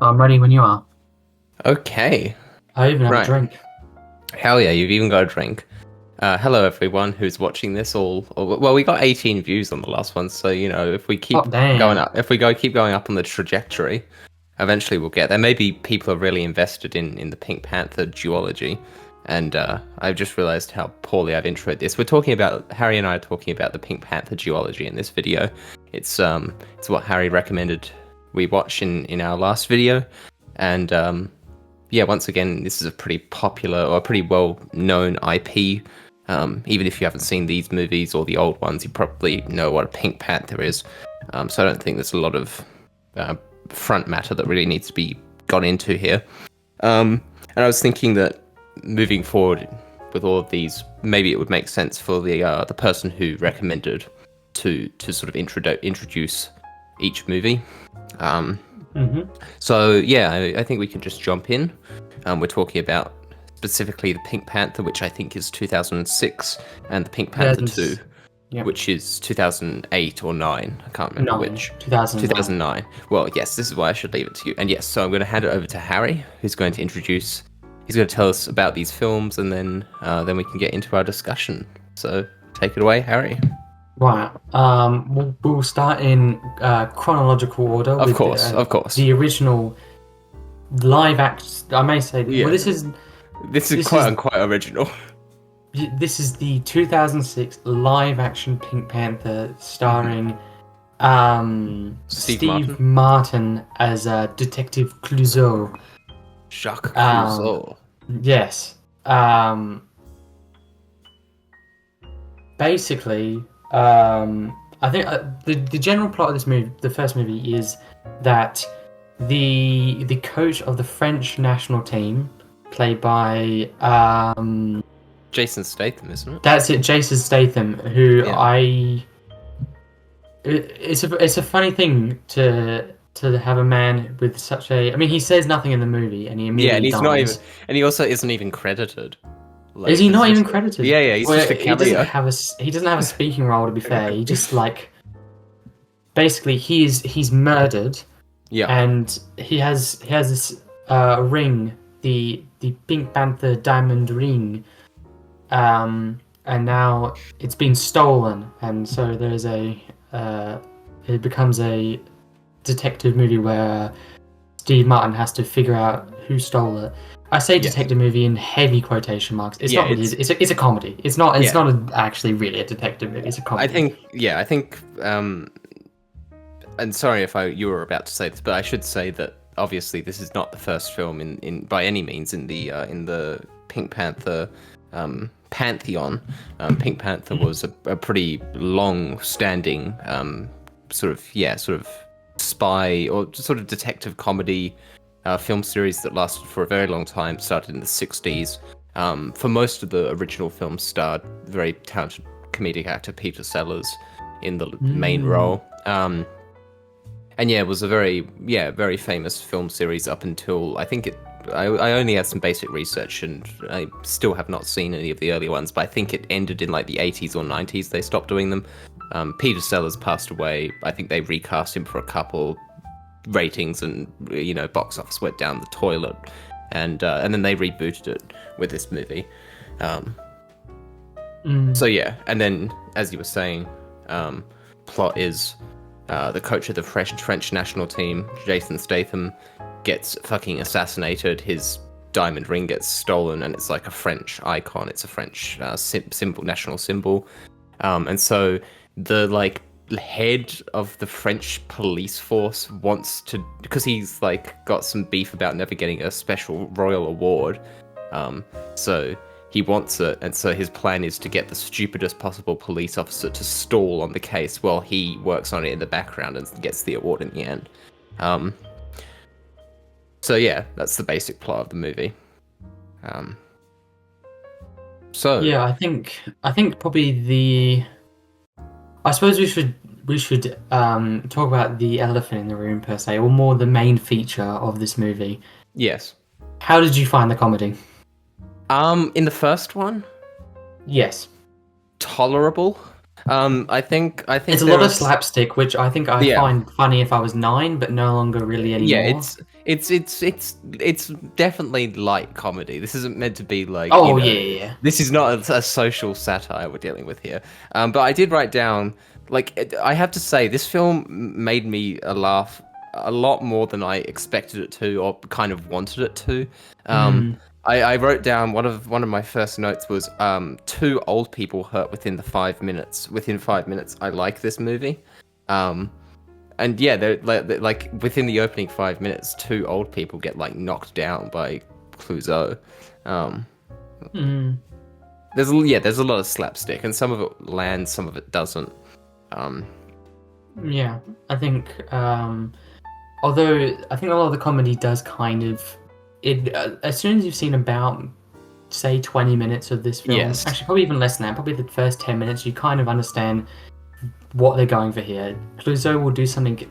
I'm ready when you are. Okay, I even have a right. drink. Hell yeah, you've even got a drink. Hello everyone who's watching this well, we got 18 views on the last one, so if we Oh, keep going damn. up, keep going up on the trajectory, eventually we'll get there. Maybe people are really invested in the Pink Panther duology, and I've just realized how poorly I've introed this. Harry and I are talking about the Pink Panther duology in this video. It's what Harry recommended we watch in our last video, and yeah, once again, this is a pretty popular or a pretty well-known IP. Even if you haven't seen these movies or the old ones, you probably know what a Pink Panther is. So I don't think there's a lot of front matter that really needs to be got into here. And I was thinking that moving forward with all of these, maybe it would make sense for the person who recommended to sort of introduce each movie. So yeah, I think we can just jump in. We're talking about specifically the Pink Panther, which I think is 2006, and the Pink Panther 2, Yep. which is 2008 or 9. I can't remember which. 2009. 2009. Well, yes, this is why I should leave it to you. And yes, so I'm going to hand it over to Harry, who's going to introduce. He's going to tell us about these films, and then we can get into our discussion. So take it away, Harry. Right. We'll start in chronological order. Of course. The original live act. I may say. Yeah. Well, this is quite original. This is the 2006 live action Pink Panther starring Steve Martin as Detective Clouseau. Jacques Clouseau. Yes. Basically, I think the general plot of this movie, the first movie, is that the coach of the French national team, played by Jason Statham, isn't it? That's it, Jason Statham. Who Yeah. It's a funny thing to have a man with such a. I mean, he says nothing in the movie, and he immediately dies. Not even, and he also isn't even credited. Like, is he not even credited? Yeah, he's just a cameo. He doesn't have a speaking role, to be fair. He just basically he's murdered. Yeah. And he has this ring, the Pink Panther diamond ring, and now it's been stolen, and so there's it becomes a detective movie where Steve Martin has to figure out who stole it. I say detective movie in heavy quotation marks. It's not really. It's a comedy. It's not actually really a detective movie. It's a comedy. I think. And sorry if you were about to say this, but I should say that obviously this is not the first film in by any means in the Pink Panther pantheon. Pink Panther was a pretty long-standing sort of spy or sort of detective comedy film series that lasted for a very long time. Started in the 60s. For most of the original films, starred very talented comedic actor Peter Sellers in the main role. And yeah, it was a very famous film series up until I think I only had some basic research, and I still have not seen any of the early ones, but I think it ended in like the 80s or 90s. They stopped doing them. Peter Sellers passed away. I think they recast him for a couple. Ratings and box office went down the toilet, and then they rebooted it with this movie. So yeah, and then as you were saying, plot is. The coach of the French national team, Jason Statham, gets fucking assassinated. His diamond ring gets stolen, and it's like a French icon. It's a French symbol, national symbol. And so the head of the French police force wants to, because he's got some beef about never getting a special royal award. So he wants it, and so his plan is to get the stupidest possible police officer to stall on the case while he works on it in the background and gets the award in the end. So yeah, that's the basic plot of the movie. So yeah, I think probably I suppose we should talk about the elephant in the room per se, or more the main feature of this movie. Yes. How did you find the comedy? In the first one? Yes. Tolerable. I think It's a there lot are of slapstick, which I think I yeah. find funny if I was 9, but no longer really Yeah, anymore. it's definitely light comedy. This isn't meant to be like, Oh yeah, yeah, yeah. this is not a social satire we're dealing with here. But I did write down, like, I have to say, this film made me laugh a lot more than I expected it to, or kind of wanted it to. Um, Mm, I wrote down one of my first notes was two old people hurt within the 5 minutes. Within 5 minutes, I like this movie. Um, and yeah, they're like within the opening 5 minutes, two old people get like knocked down by Clouseau. Um, mm, there's a lot of slapstick, and some of it lands, some of it doesn't. Um, yeah, I think. Although I think a lot of the comedy does kind of it. As soon as you've seen about, say, 20 minutes of this film, yes, actually probably even less than that, probably the first 10 minutes, you kind of understand what they're going for here. Clouseau will do something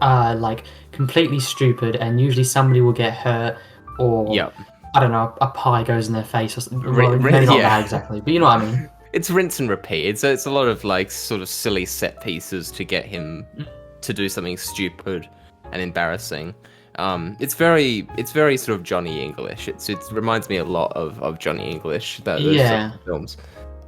like completely stupid, and usually somebody will get hurt, or yep, I don't know, a pie goes in their face, or something. Well, maybe not that yeah. exactly, but you know what I mean. It's rinse and repeat. It's a lot of like sort of silly set pieces to get him to do something stupid and embarrassing. It's very sort of Johnny English. It reminds me a lot of Johnny English. Those sort Yeah, of films.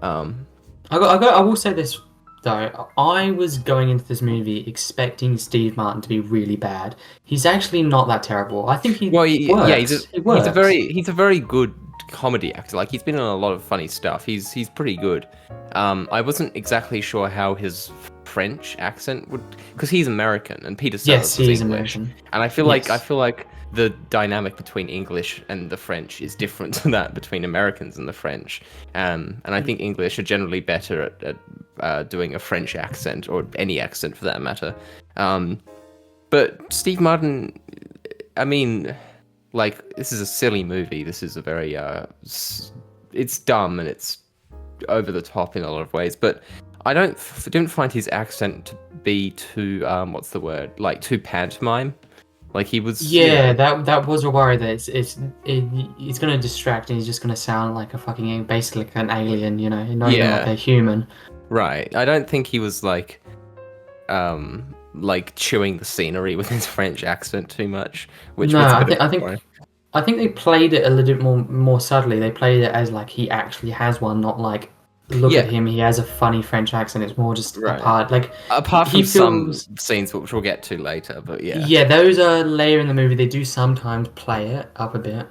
Um, I will say this though. I was going into this movie expecting Steve Martin to be really bad. He's actually not that terrible. I think he well, yeah, he's a works. He he's a works. very he's a very good comedy actor. Like he's been in a lot of funny stuff. He's pretty good. I wasn't exactly sure how his French accent would, because he's American and Peter Yes, Sellers was he is English, American. and I Yes. feel like the dynamic between English and the French is different to that between Americans and the French. And I think English are generally better at doing a French accent, or any accent for that matter. But Steve Martin, I mean, like, this is a silly movie. This is a very it's dumb and it's over the top in a lot of ways, but I didn't find his accent to be too what's the word, like too pantomime. Like he was, Yeah, that was a worry that it's going to distract and he's just going to sound like a fucking basically like an alien, not even like yeah, a human. right. I don't think he was like chewing the scenery with his French accent too much, which No, was a I bit of think I a think worry. I think they played it a little bit more subtly. They played it as like he actually has one, not like look at Yeah, him, he has a funny French accent. It's more just a right. part. Like Apart he from some feels. scenes which we'll get to later, but yeah. Yeah, those are later in the movie. They do sometimes play it up a bit.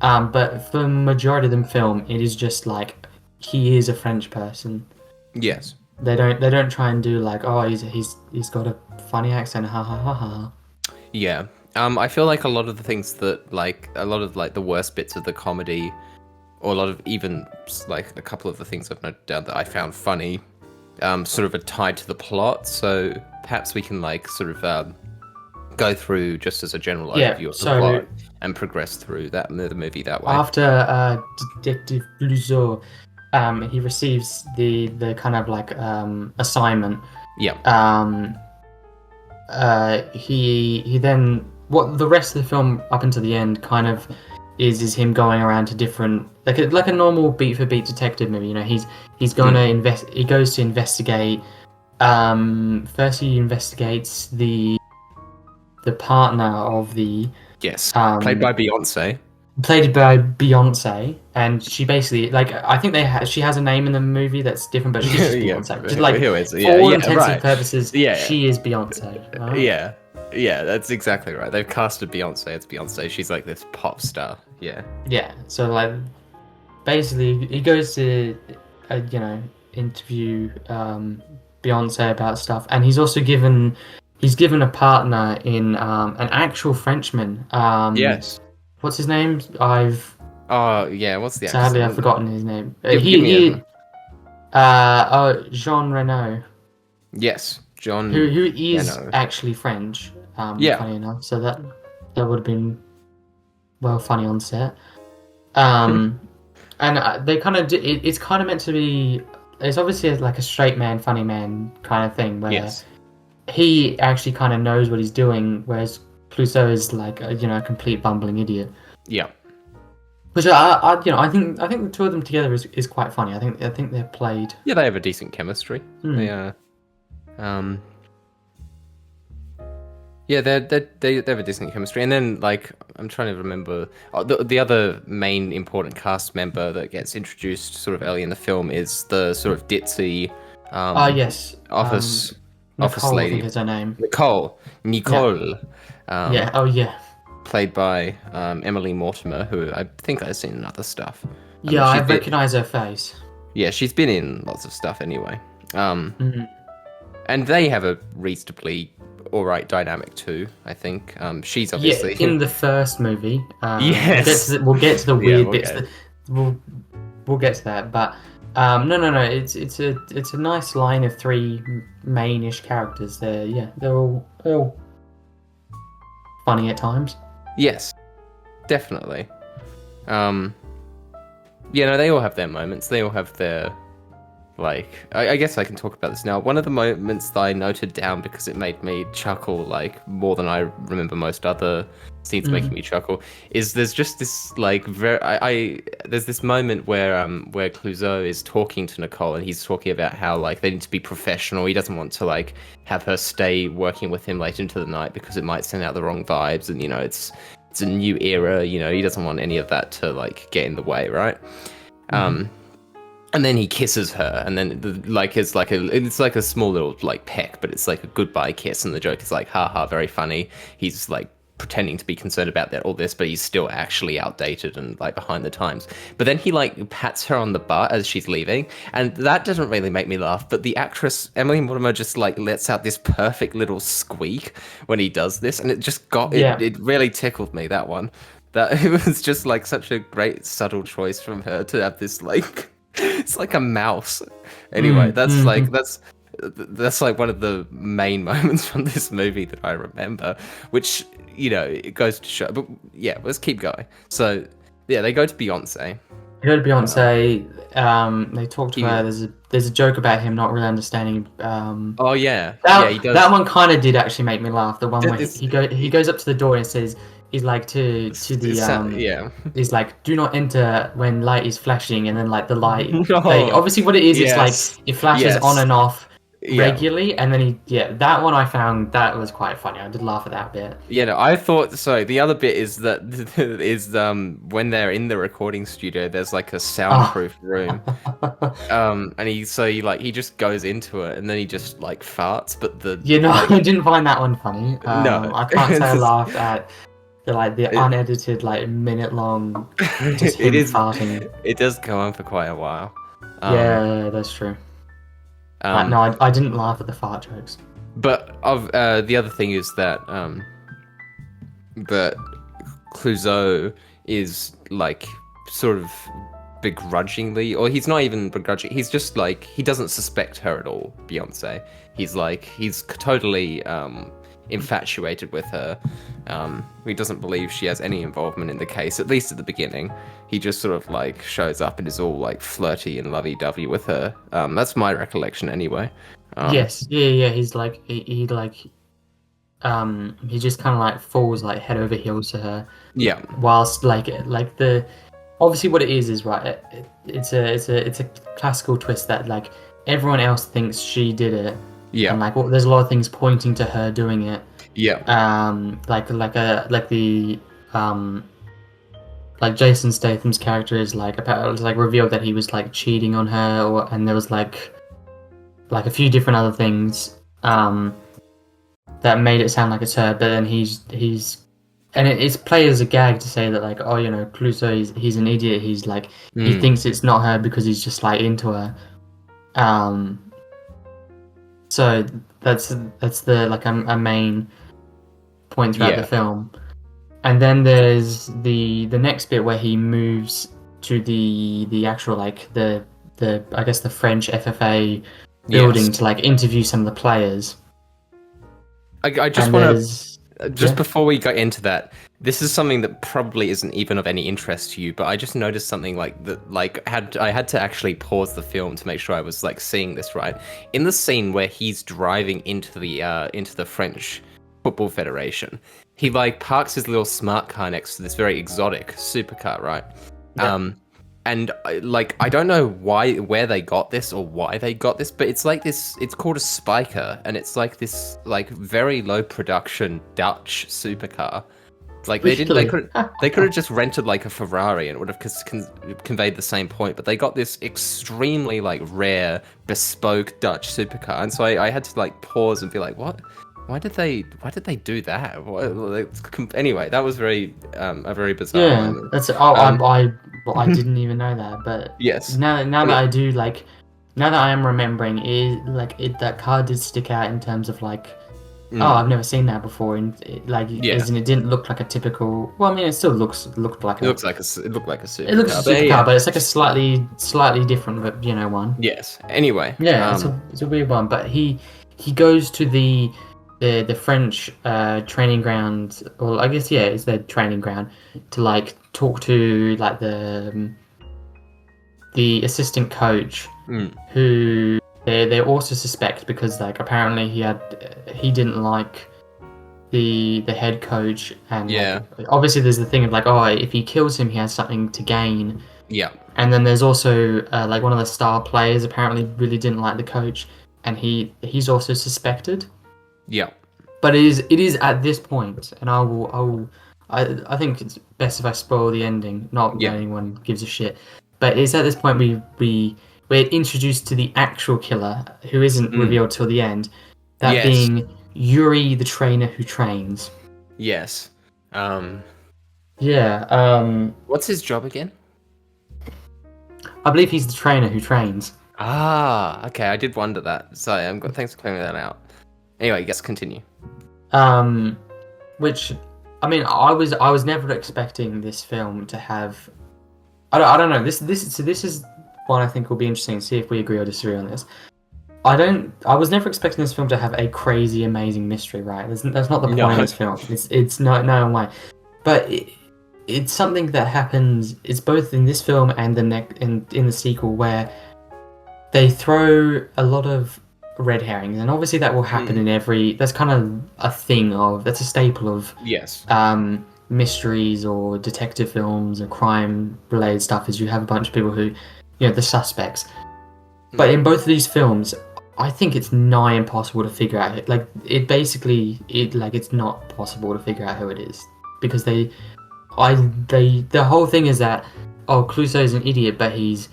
But for the majority of the film, it is just like he is a French person. Yes. They don't try and do like, oh, he's got a funny accent, ha ha ha ha. Yeah. I feel like a lot of the things that, like, a lot of like the worst bits of the comedy, or a lot of even like a couple of the things I've noted down that I found funny, sort of are tied to the plot. So perhaps we can like sort of go through just as a general Yeah. overview of the So plot and progress through the movie that way. after Detective Clouseau, he receives the kind of like assignment. Yeah. He then what the rest of the film up until the end kind of is him going around to different like a normal beat for beat detective movie. He's going to invest. He goes to investigate. First he investigates the partner of the Yes. Played by Beyonce. played by Beyonce, and she basically like I think she has a name in the movie that's different, but she's just Yeah. Beyonce. Just like Who is? for Yeah. all Yeah. intents and Right. purposes, Yeah. she is Beyonce. Right? Yeah. Yeah. That's exactly right. They've casted Beyonce. It's Beyonce. She's like this pop star. Yeah. Yeah. So like basically, he goes to interview Beyonce about stuff, and he's given a partner in an actual Frenchman. Yes. What's his name? I've Oh yeah. What's the Sadly, accent? I've forgotten his name. Give me a. Jean Reno, Yes. John. who is Reno. actually French. Yeah. Funny enough, so that would have been well funny on set. And they kind of it's kind of meant to be. It's obviously like a straight man, funny man kind of thing, where Yes. he actually kind of knows what he's doing, whereas Clouseau is like a complete bumbling idiot. Yeah. Which I think the two of them together is quite funny. I think they're played. Yeah, they have a decent chemistry. Hmm. They um, yeah, they have a decent chemistry. And then like I'm trying to remember the other main important cast member that gets introduced sort of early in the film is the sort of ditzy Yes. office office Nicole, I think lady is her name. Nicole Yeah. Nicole. Yeah. Um, Oh yeah. Played by Emily Mortimer, who I think I've seen in other stuff. Yeah, I She's been, recognize her face. yeah, she's been in lots of stuff anyway. Um, Mhm. and they have a reasonably all right dynamic too. I think she's Yeah, obviously in the first movie, yes, we'll get to the yeah, weird we'll bits. get We'll we'll get to that. But no. It's a nice line of three mainish characters. They're all funny at times. yes, definitely. Um, yeah, no, they all have their moments. They all have their like. I guess I can talk about this now. One of the moments that I noted down because it made me chuckle like more than I remember most other scenes making Mm. me chuckle is there's just this like there's this moment where Clouseau is talking to Nicole and he's talking about how like they need to be professional. He doesn't want to like have her stay working with him late into the night because it might send out the wrong vibes and it's a new era, he doesn't want any of that to like get in the way, right? Mhm. And then he kisses her, and then like it's like a small little like peck, but it's like a goodbye kiss, and the joke is like, haha, very funny. He's like pretending to be concerned about that all this, but he's still actually outdated and like behind the times. But then he like pats her on the butt as she's leaving, and that doesn't really make me laugh. But the actress Emily Mortimer just like lets out this perfect little squeak when he does this, and it just got it. Yeah. It really tickled me, that one. That it was just like such a great subtle choice from her to have this like it's like a mouse. Anyway, Mhm. that's like one of the main moments from this movie that I remember, which it goes to show. But yeah, let's keep going. So yeah, they go to Beyonce. You go to Um, Beyonce. They talk to he, her. There's a joke about him not really understanding. oh yeah, yeah, he That does. one kind of did actually make me laugh. The one Did where this? he goes up to the door and says he's like to the Yeah. he's like, do not enter when light is flashing, and then like the light they No. obviously what it is, it's like Yes. it flashes on Yes. and off Yeah. regularly, and then that one I found that was quite funny. I did laugh at that bit. Yeah, no, I thought so. The other bit is that is when they're in the recording studio, there's like a Oh. soundproof room. And he just goes into it and then he just like farts, but the You know, like I didn't find that one funny. no, I can't say I laughed at the it, unedited like minute long just it him is farting. it does go on for quite a while. Um Yeah, that's true. No, um I didn't laugh at the fart jokes. but of the other thing is that Clouseau is like sort of begrudgingly, or he's not even begrudging, he's just like he doesn't suspect her at all, Beyonce. He's totally infatuated with her. He doesn't believe she has any involvement in the case, at least at the beginning. He just sort of like shows up and is all like flirty and lovey-dovey with her. That's my recollection anyway. Um, Yes, yeah. He's like he like he just kind of like falls like head over heels to her, yeah, whilst like the obviously what it is right. It's a classical twist that like everyone else thinks she did it, yeah, and like there's a lot of things pointing to her doing it. yeah, Like the um like Jason Statham's character is like about it was like revealed that he was like cheating on her, and there was like a few different other things that made it sound like it's her, but then he's and it's played as a gag to say that like, oh, Clouseau, he's an idiot. He's like he mm, thinks it's not her because he's just like into her. Um, so that's the like a main point throughout the yeah, film. And then there's the next bit where he moves to the actual like the I guess the French FFA yes. building to like interview some of the players. I just And want there's to just yeah. before we go into that, this is something that probably isn't even of any interest to you, but I just noticed something like that. Like I had to actually pause the film to make sure I was like seeing this right. In the scene where he's driving into the French Football Federation, he like parks his little smart car next to this very exotic supercar, right? Yeah. And I don't know where they got this or why they got this, but it's like this. It's called a spiker, and it's like this like very low production Dutch supercar. Like they didn't. Really? They could have just rented like a Ferrari and it would have conveyed the same point. But they got this extremely like rare, bespoke Dutch supercar, and so I had to like pause and be like, what? Why did they do that? Anyway, that was a very bizarre Yeah, moment. that's Um, I didn't even know that, but yes. now that Any- I do, like, now that I am remembering, that card did stick out in terms of like, oh, mm, I've never seen that before, and yeah. as in it didn't look like a typical. Well, I mean, it still looked like a. It looked like a It looks supercar, a but supercar, yeah. but it's like a slightly different, but one. Yes. Anyway, Yeah, it's a weird one, but he goes to the French training ground, or I guess yeah, it's their training ground to like talk to like the assistant coach mm, who they also suspect because like apparently he didn't like the head coach and like yeah, obviously there's the thing of like oh if he kills him he has something to gain. yeah, And then there's also like one of the star players apparently really didn't like the coach, and he's also suspected. yeah, But it is at this point, and I think it's best if I spoil the ending. Not that yeah. anyone gives a shit, but it's at this point we're introduced to the actual killer, who isn't Mm, revealed till the end. That yes, being Yuri, the trainer who trains. yes. Um, Yeah, what's his job again? I believe he's the trainer who trains. Ah, okay. I did wonder that. Sorry, thanks for clearing that out. Anyway, yes, continue. Um, which I mean, I was never expecting this film to have. I don't know. This is one I think will be interesting. See if we agree or disagree on this. I was never expecting this film to have a crazy, amazing mystery. Right? That's not the No. point of this film. It's no way. But it's something that happens. It's both in this film and in the sequel where they throw a lot of red herrings, and obviously that will happen in every. That's kind of a thing of. That's a staple of Yes. mysteries or detective films or crime related stuff. Is you have a bunch of people who, the suspects. But in both of these films, I think it's nigh impossible to figure out. Like it's not possible to figure out who it is because the whole thing is that Clouseau's an idiot, but it's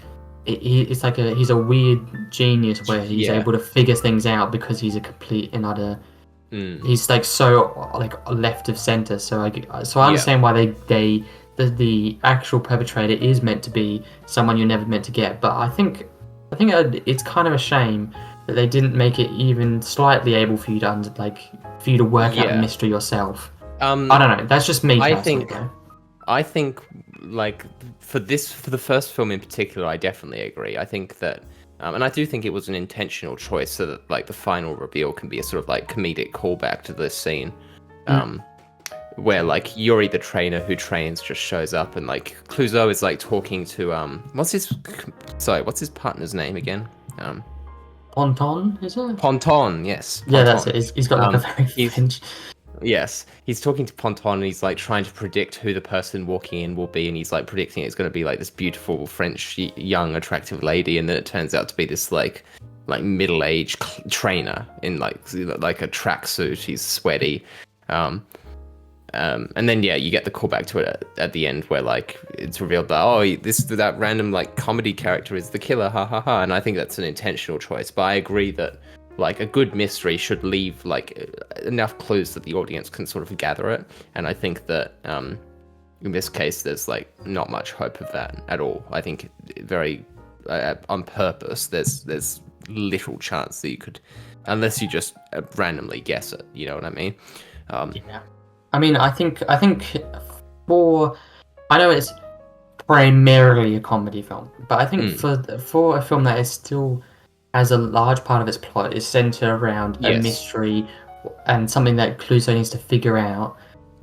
like he's a weird genius where he's Yeah. able to figure things out because he's a complete and utter. Mm, He's like so like left of center. So I understand why the actual perpetrator is meant to be someone you're never meant to get. But I think it's kind of a shame that they didn't make it even slightly able for you to work out the Yeah. mystery yourself. Um, I don't know. That's just me I personally. think I think like for the first film in particular, I definitely agree. I think that and I do think it was an intentional choice so that like the final reveal can be a sort of like comedic callback to this scene. Where like Yuri the trainer who trains just shows up and like Clouseau is like talking to what's his partner's name again? Ponton, is it? Ponton, yes. Yeah, that's Ponton. it. He's got like a very he's- French. Yes, he's talking to Ponton and he's like trying to predict who the person walking in will be, and he's like predicting it's going to be like this beautiful French young attractive lady, and then it turns out to be this like middle-aged trainer in like a tracksuit. He's sweaty, and then you get the callback to it at the end where like it's revealed that that random like comedy character is the killer, ha ha ha, and I think that's an intentional choice. But I agree that like a good mystery should leave like enough clues that the audience can sort of gather it, and I think that in this case there's like not much hope of that at all. I think very on purpose there's little chance that you could, unless you just randomly guess it, you know what I mean? Yeah. I mean, I think I know it's primarily a comedy film, but I think for a film that is still has a large part of its plot is centered around a Yes. mystery and something that Clouseau needs to figure out.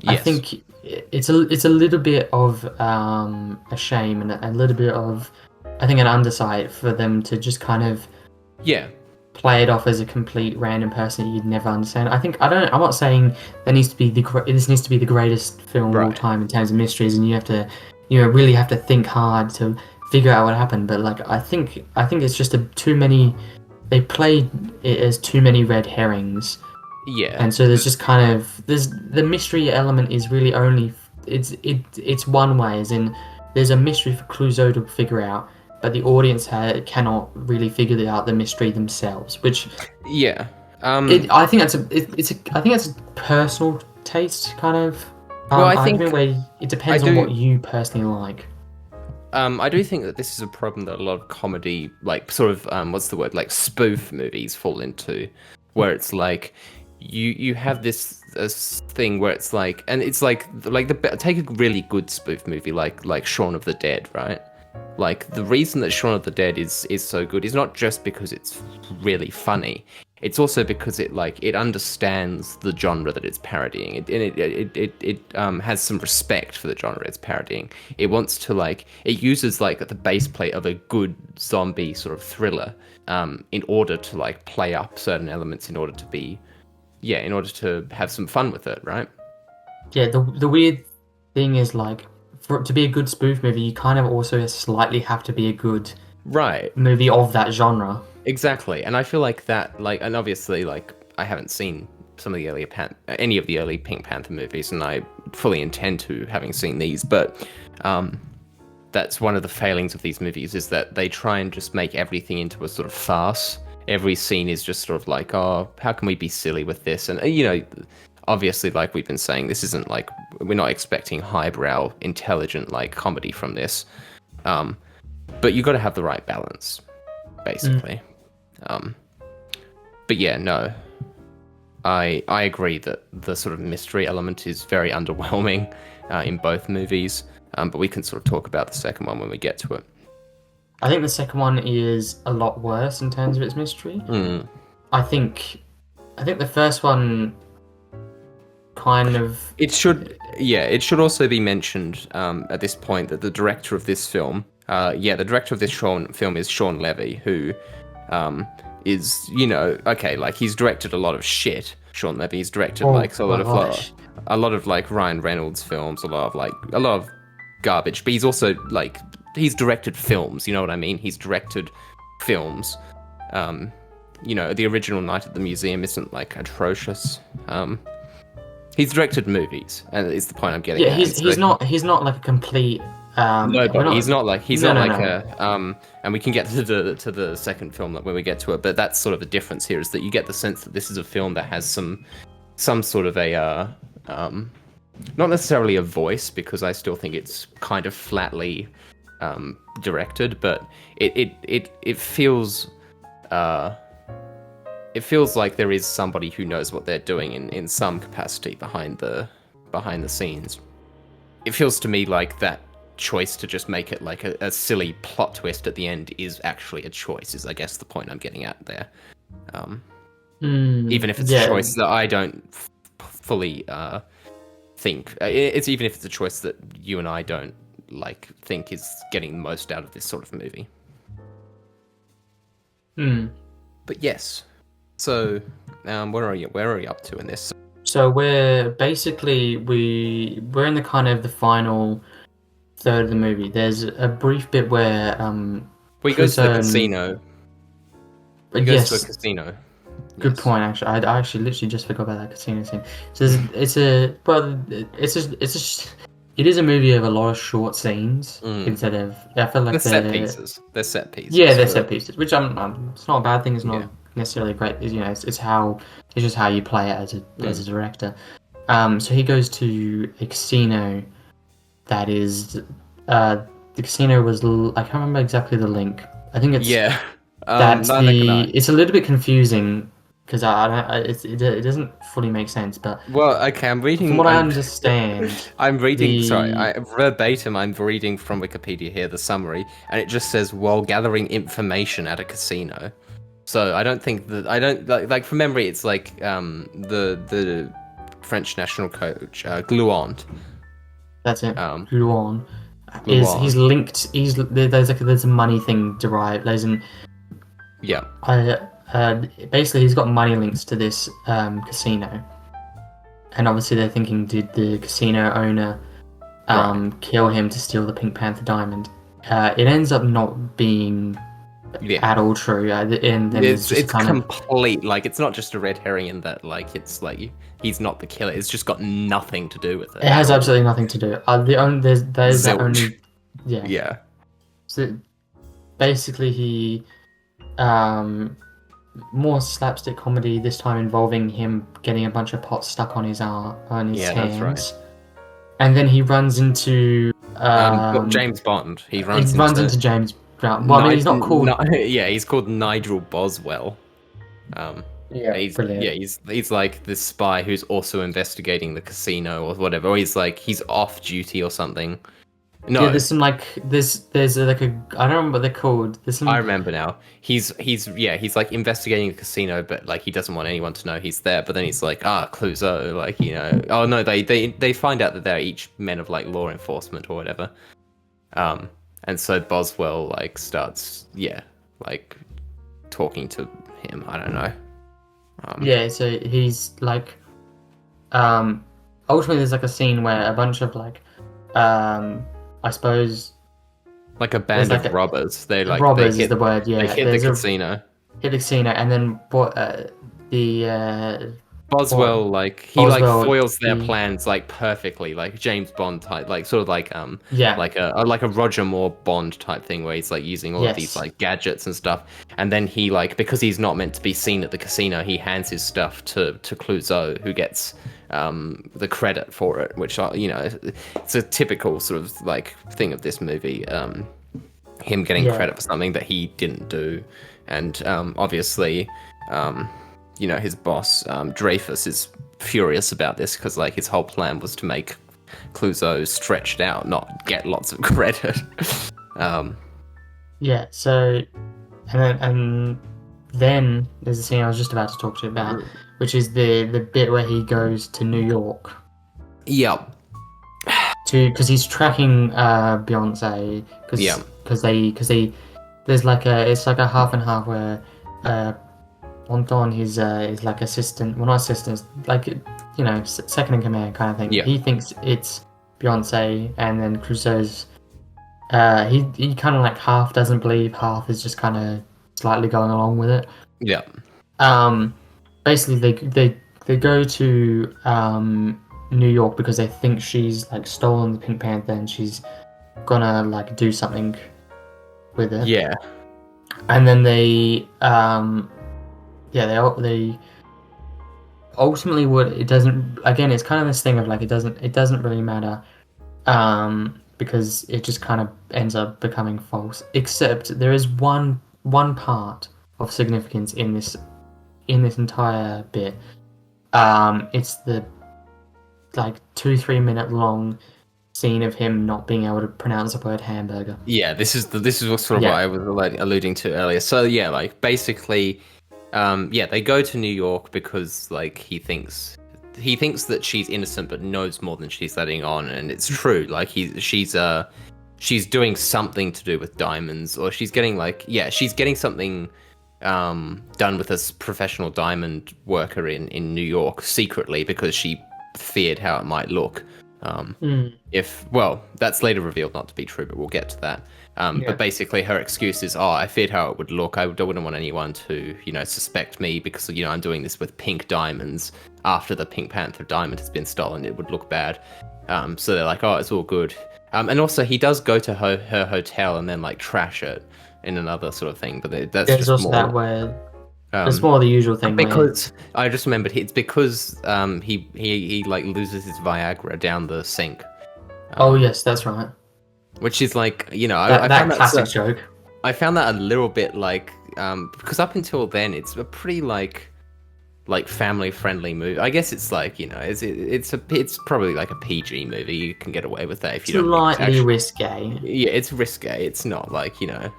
I Yes. think it's a little bit of a shame and a little bit of I think an undersight for them to just kind of play it off as a complete random person that you'd never understand. I'm not saying this needs to be the greatest film of all Right. time in terms of mysteries, and you have to really have to think hard to figure out what happened. But like I think it's just too many. They played it as too many red herrings, Yeah, and so there's just kind of there's the mystery element is really only it's one way, as in there's a mystery for Clouseau to figure out, but the audience cannot really figure out the mystery themselves, which yeah. I think I think that's a personal taste kind of Well, I argument think where it I depends on what do. you personally like. I do think that this is a problem that a lot of comedy, like sort of, what's the word, like spoof movies fall into, where it's like you have this thing where it's like, and it's like take a really good spoof movie like Shaun of the Dead, right? Like the reason that Shaun of the Dead is so good is not just because it's really funny. It's also because it understands the genre that it's parodying. It has some respect for the genre it's parodying. It wants to it uses the base plate of a good zombie sort of thriller in order to play up certain elements in order to be in order to have some fun with it, right? Yeah, the weird thing is like for it to be a good spoof movie, you kind of also slightly have to be a good Right. movie of that genre. Exactly, and I feel like that, and obviously, I haven't seen some of the any of the early Pink Panther movies, and I fully intend to, having seen these. But that's one of the failings of these movies is that they try and just make everything into a sort of farce. Every scene is just sort of like, oh, how can we be silly with this? And obviously, like we've been saying, this isn't we're not expecting highbrow, intelligent comedy from this. But you got to have the right balance, basically. But yeah, no, I agree that the sort of mystery element is very underwhelming in both movies. But we can sort of talk about the second one when we get to it. I think the second one is a lot worse in terms of its mystery. Mm. I think the first one kind of It should also be mentioned at this point that the director of this film, the director of this film is Sean Levy, who is he's directed a lot of shit. Sean Levy, he's directed a lot of Ryan Reynolds films, a lot of garbage, but he's also he's directed films, you know what I mean? He's directed films. The original Night at the Museum isn't atrocious. He's directed movies, and it's the point I'm getting at. He's not like a complete No, but he's not no. and we can get to the second film when we get to it. But that's sort of the difference here, is that you get the sense that this is a film that has some sort of a not necessarily a voice, because I still think it's kind of flatly directed, but it feels like there is somebody who knows what they're doing in some capacity behind the scenes. It feels to me like that choice to just make it like a silly plot twist at the end is actually a choice, is I guess the point I'm getting at there. Even if it's a choice that I don't fully think, it's even if it's a choice that you and I don't think is getting most out of this sort of movie. But yes. So, where are you up to in this? So we're basically we're in the kind of the final third of the movie. There's a brief bit where he goes to the casino. He goes to a casino. Good point. Actually, I actually literally just forgot about that casino scene. So it is a movie of a lot of short scenes instead of. I feel like they're set pieces. They're set pieces. Yeah, they're set pieces, which it's not a bad thing. It's not necessarily great. It's just how you play it as a director. So he goes to a casino. That is, the casino was. I can't remember exactly the link. I think it's it's a little bit confusing because it doesn't fully make sense. But I'm reading. From what I understand, I'm reading. Verbatim. I'm reading from Wikipedia here the summary, and it just says while gathering information at a casino. So I don't think that from memory it's the French national coach Gluant. That's it. Gluant. He's linked. There's a money thing derived. Basically he's got money links to this casino, and obviously they're thinking, did the casino owner kill him to steal the Pink Panther diamond. It ends up not being at all true, and then there's just It's kind of complete, like, it's not just a red herring in that, like, it's like he's not the killer. It's just got nothing to do with it. it has at all. absolutely nothing to do. The only there's that Zilch. only yeah. Yeah. So basically, he more slapstick comedy this time involving him getting a bunch of pots stuck on his Yeah, hands, that's right. and then he runs into James Bond. He he runs runs into into James Brown. Well, I mean, he's not called. yeah, he's called Nigel Boswell. Brilliant. He's like this spy who's also investigating the casino or whatever. Or he's off duty or something. No, Yeah, there's some there's like a I don't remember what they're called. There's some. I remember now. He's like investigating the casino, but like he doesn't want anyone to know he's there. But then he's like, Clouseau, like, you know. Oh no, they find out that they're each men of like law enforcement or whatever. And so Boswell like starts like talking to him. I don't know. Yeah, so he's like, ultimately there's like a scene where a bunch of like, I suppose like a band like of robbers. They like robbers they is the word. Yeah, They hit the casino. Hit the casino, and then Boswell, like he Boswell, like foils their plans like perfectly, like James Bond type, like sort of like like a Roger Moore Bond type thing where he's like using all of these like gadgets and stuff, and then he like, because he's not meant to be seen at the casino, he hands his stuff to Clouseau, who gets the credit for it, which you know, it's a typical sort of like thing of this movie, him getting credit for something that he didn't do, and obviously. You know, his boss, Dreyfus, is furious about this because, like, his whole plan was to make Clouseau stretched out, not get lots of credit. Yeah, so, and then there's a scene I was just about to talk to you about, which is the bit where he goes to New York. Yep. Because he's tracking Beyonce, because they there's like it's like a half and half where Anton, his like assistant, well not assistant, like, you know, second in command kind of thing. Yeah. He thinks it's Beyonce, and then Clouseau's he kind of like half doesn't believe, half is just kind of slightly going along with it. Yeah. Basically they go to New York because they think she's like stolen the Pink Panther and she's gonna like do something with it. Yeah. And then they ultimately would, it doesn't, again, it's kind of this thing of like it doesn't really matter, because it just kind of ends up becoming false, except there is one part of significance in this entire bit. It's the like 2-3 minute long scene of him not being able to pronounce the word hamburger. Yeah, this is sort of what I was like alluding to earlier. So yeah, like basically, they go to New York because like he thinks that she's innocent but knows more than she's letting on, and it's true. Like she's doing something to do with diamonds, or she's getting something done with a professional diamond worker in New York secretly because she feared how it might look. That's later revealed not to be true, but we'll get to that. But basically her excuse is, I feared how it would look. I wouldn't want anyone to, you know, suspect me because, you know, I'm doing this with pink diamonds. After the Pink Panther diamond has been stolen, it would look bad. So they're like, it's all good. And also he does go to her hotel and then like trash it in another sort of thing. But that's there's just also more... that where it's more the usual thing. Because I just remembered, it's because he like loses his Viagra down the sink. Oh yes, that's right. Which is like, you know, that I found classic joke. I found that a little bit like because up until then it's a pretty like family friendly movie. I guess it's like, you know, it's probably like a PG movie. You can get away with that if you don't. Slightly risque. Yeah, it's risque. It's not like, you know,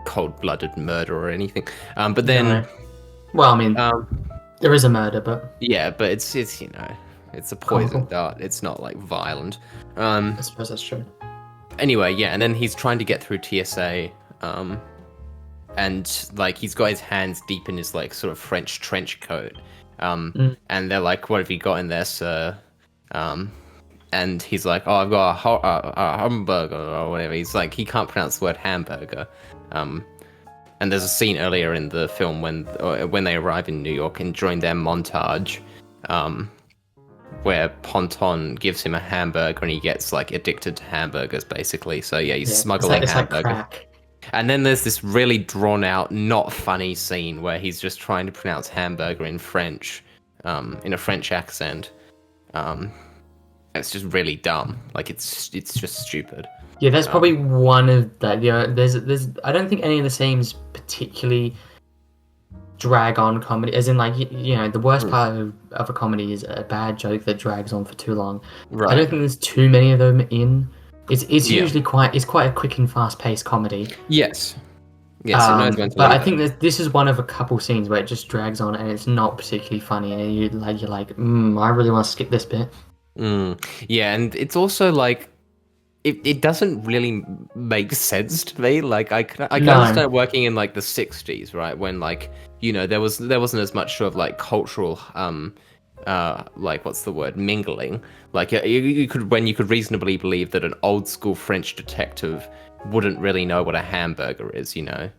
cold blooded murder or anything. But then. No. Well, I mean, there is a murder, but yeah, but it's you know, it's a poison dart. It's not like violent. I suppose that's true. Anyway, yeah, and then he's trying to get through TSA, and like he's got his hands deep in his like sort of French trench coat, and they're like, "What have you got in there, sir?" and he's like, "Oh, I've got a hamburger or whatever." He's like, he can't pronounce the word hamburger. And there's a scene earlier in the film when they arrive in New York and during their montage, where Ponton gives him a hamburger and he gets like addicted to hamburgers, basically. So yeah, he's smuggling hamburgers. Like crack. And then there's this really drawn out, not funny scene where he's just trying to pronounce hamburger in French, in a French accent. It's just really dumb. Like it's just stupid. Yeah, that's probably one of the. There's. I don't think any of the scenes particularly drag on comedy. As in, like the worst part of a comedy is a bad joke that drags on for too long. Right. I don't think there's too many of them in. It's usually quite a quick and fast paced comedy. Yes. Yes. It knows when to but leave I think that this is one of a couple scenes where it just drags on and it's not particularly funny, and you're like, I really want to skip this bit. Yeah, and it's also like it doesn't really make sense to me. Like I can understand working in like the 60s, right? When like there wasn't as much sort of like cultural like what's the word, mingling. Like you could reasonably believe that an old school French detective wouldn't really know what a hamburger is, but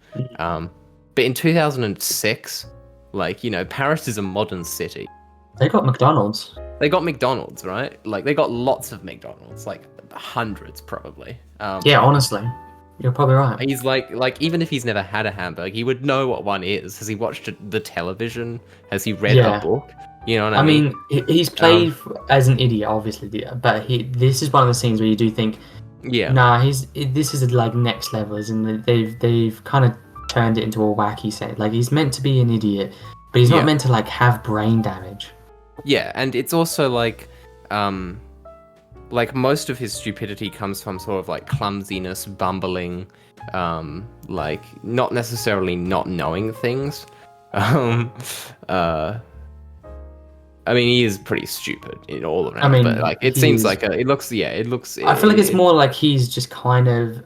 in 2006, like Paris is a modern city. They got McDonald's. They got McDonald's, right? Like they got lots of McDonald's, like hundreds probably. Yeah, honestly, you're probably right. He's like even if he's never had a hamburger, he would know what one is. Has he watched the television? Has he read a book? You know what I mean? He's played as an idiot, obviously, but this is one of the scenes where you do think, nah, this is like next level, and they've kind of turned it into a wacky set. Like he's meant to be an idiot, but he's not meant to like have brain damage. Yeah, and it's also like most of his stupidity comes from sort of like clumsiness, bumbling, like not necessarily not knowing things. I mean, he is pretty stupid in all around, but like it seems like it looks. I feel like it's more like he's just kind of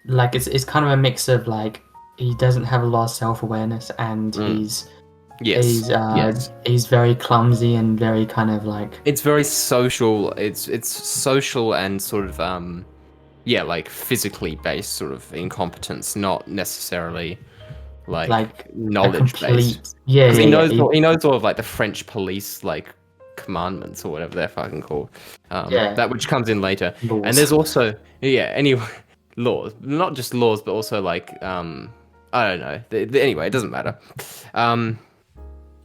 like it's kind of a mix of like he doesn't have a lot of self-awareness and he's very clumsy and very kind of like it's very social. It's social and sort of like physically based sort of incompetence, not necessarily like knowledge based. Yeah, he knows all of like the French police like commandments or whatever they're fucking called. That which comes in later. Laws. And there's also anyway laws, not just laws, but also like I don't know. Anyway, it doesn't matter.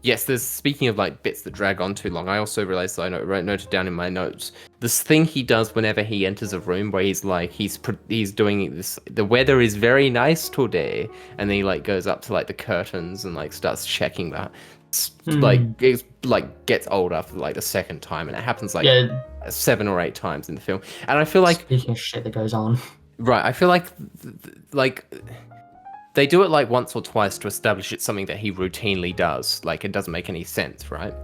Yes, there's speaking of like bits that drag on too long. I also realized that I noted down in my notes this thing he does whenever he enters a room where he's like he's doing this. The weather is very nice today, and then he like goes up to like the curtains and like starts checking that. It's like gets old after like the second time, and it happens like 7 or 8 times in the film. And I feel like speaking of shit that goes on, right? I feel like they do it like once or twice to establish it's something that he routinely does. Like it doesn't make any sense, right?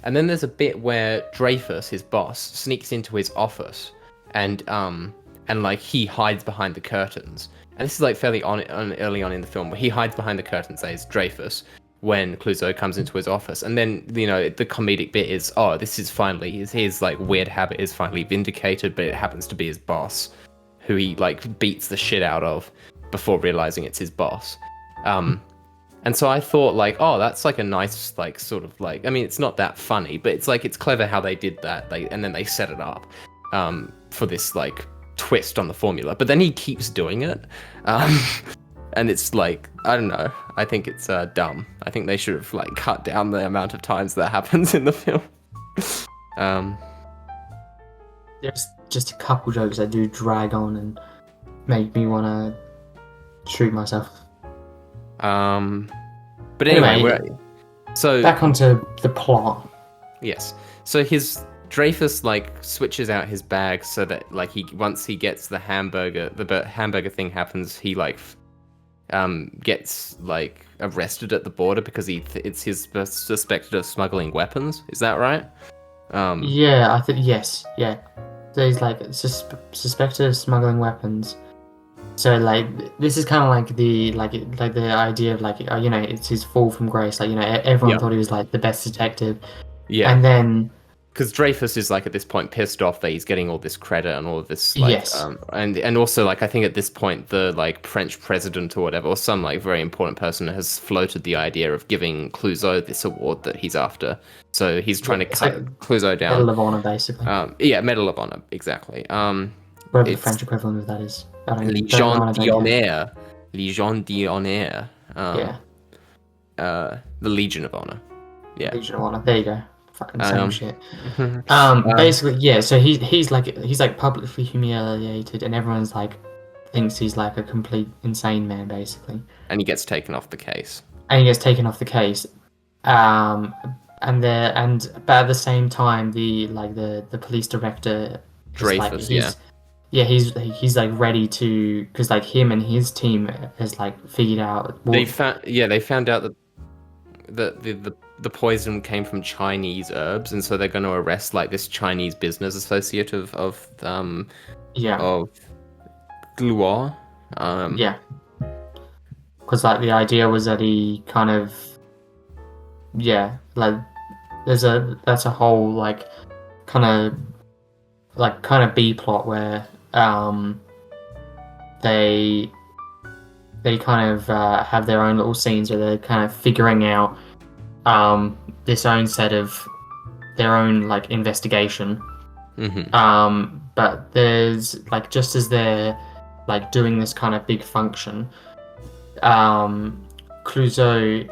And then there's a bit where Dreyfus, his boss, sneaks into his office and like he hides behind the curtains. And this is like fairly early on in the film, where he hides behind the curtains as Dreyfus when Clouseau comes into his office. And then the comedic bit is, this is finally his like weird habit is finally vindicated, but it happens to be his boss, who he like beats the shit out of before realizing it's his boss. And so I thought like, that's like a nice like sort of like, I mean, it's not that funny, but it's like it's clever how they did that. And then they set it up for this like twist on the formula. But then he keeps doing it. And it's like, I don't know. I think it's dumb. I think they should have like cut down the amount of times that happens in the film. There's just a couple jokes that do drag on and make me want to shoot myself. But anyway, so back onto the plot. Yes. So Dreyfus like switches out his bag so that like once he gets the hamburger thing happens, he like gets like arrested at the border because he's suspected of smuggling weapons. Is that right? Yeah, I think yes. Yeah. So he's like suspected of smuggling weapons. So like this is kind of like the idea of like it's his fall from grace. Like everyone thought he was like the best detective. Yeah. And then because Dreyfus is like at this point pissed off that he's getting all this credit and all of this like Yes. and also like I think at this point the like French president or whatever or some like very important person has floated the idea of giving Clouseau this award that he's after. So he's trying to It's cut like Clouseau down. Medal of Honor, basically. Yeah, Medal of Honor, exactly. Whatever the It's French equivalent of that is. I don't Légion know. d'honneur. Légion d'honneur. Yeah. The Legion of Honor. Yeah. Legion of Honor. There you go. Fucking same shit. Um, Basically, yeah. So he's like publicly humiliated, and everyone's like thinks he's like a complete insane man, basically. and he gets taken off the case. And he gets taken off the case. But at the same time, the police director Dreyfus, he's like ready to, because like him and his team has like figured out. They found out that the poison came from Chinese herbs, and so they're going to arrest like this Chinese business associate of Gluor. Yeah, because like the idea was that he kind of, like that's a whole like kind of B plot where they kind of have their own little scenes where they're kind of figuring out this own set of their own like investigation. But there's like, just as they're like doing this kind of big function, Clouseau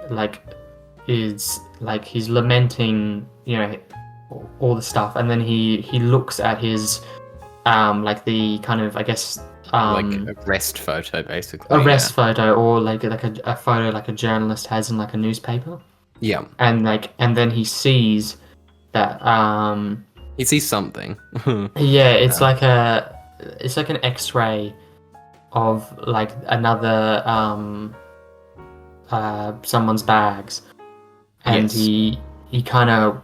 is he's lamenting, all the stuff, and then he looks at his like the kind of, I guess, like arrest photo, basically. Photo, or like a photo like a journalist has in like a newspaper. Yeah. And and then he sees that he sees something. it's like an X-ray of like another someone's bags, and Yes. he kind of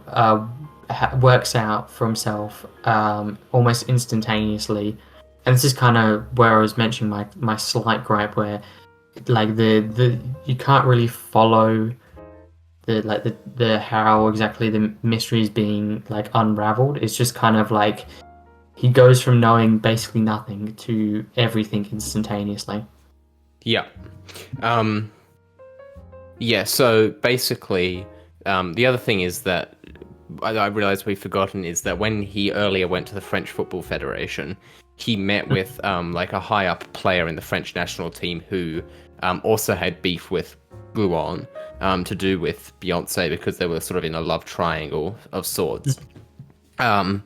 works out for himself almost instantaneously. And this is kind of where I was mentioning my slight gripe, where like the you can't really follow the how exactly the mystery is being like unraveled. It's just kind of like he goes from knowing basically nothing to everything instantaneously. Yeah. Yeah, so basically, the other thing is that I realized we've forgotten is that when he earlier went to the French Football Federation, he met with like a high up player in the French national team who also had beef with Gluon, to do with Beyonce, because they were sort of in a love triangle of sorts. And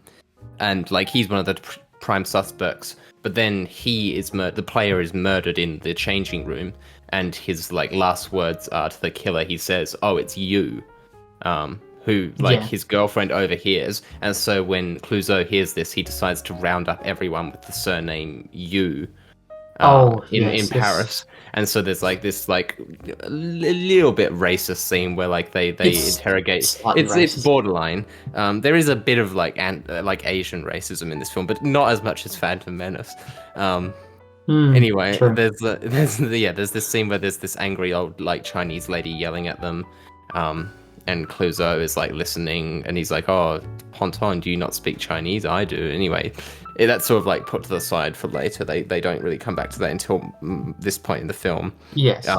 like he's one of the prime suspects, but then the player is murdered in the changing room, and his like last words are to the killer. He says, "Oh, it's you," who his girlfriend overhears, and so when Clouseau hears this, he decides to round up everyone with the surname Yu. In Paris, and so there's like this like a little bit racist scene where like they interrogate. It's borderline. There is a bit of like Asian racism in this film, but not as much as Phantom Menace. Anyway, true. there's this scene where there's this angry old like Chinese lady yelling at them, and Clouseau is like listening, and he's like, "Oh, Ponton, do you not speak Chinese? I do." Anyway, that's sort of like put to the side for later. They don't really come back to that until this point in the film. Yes. He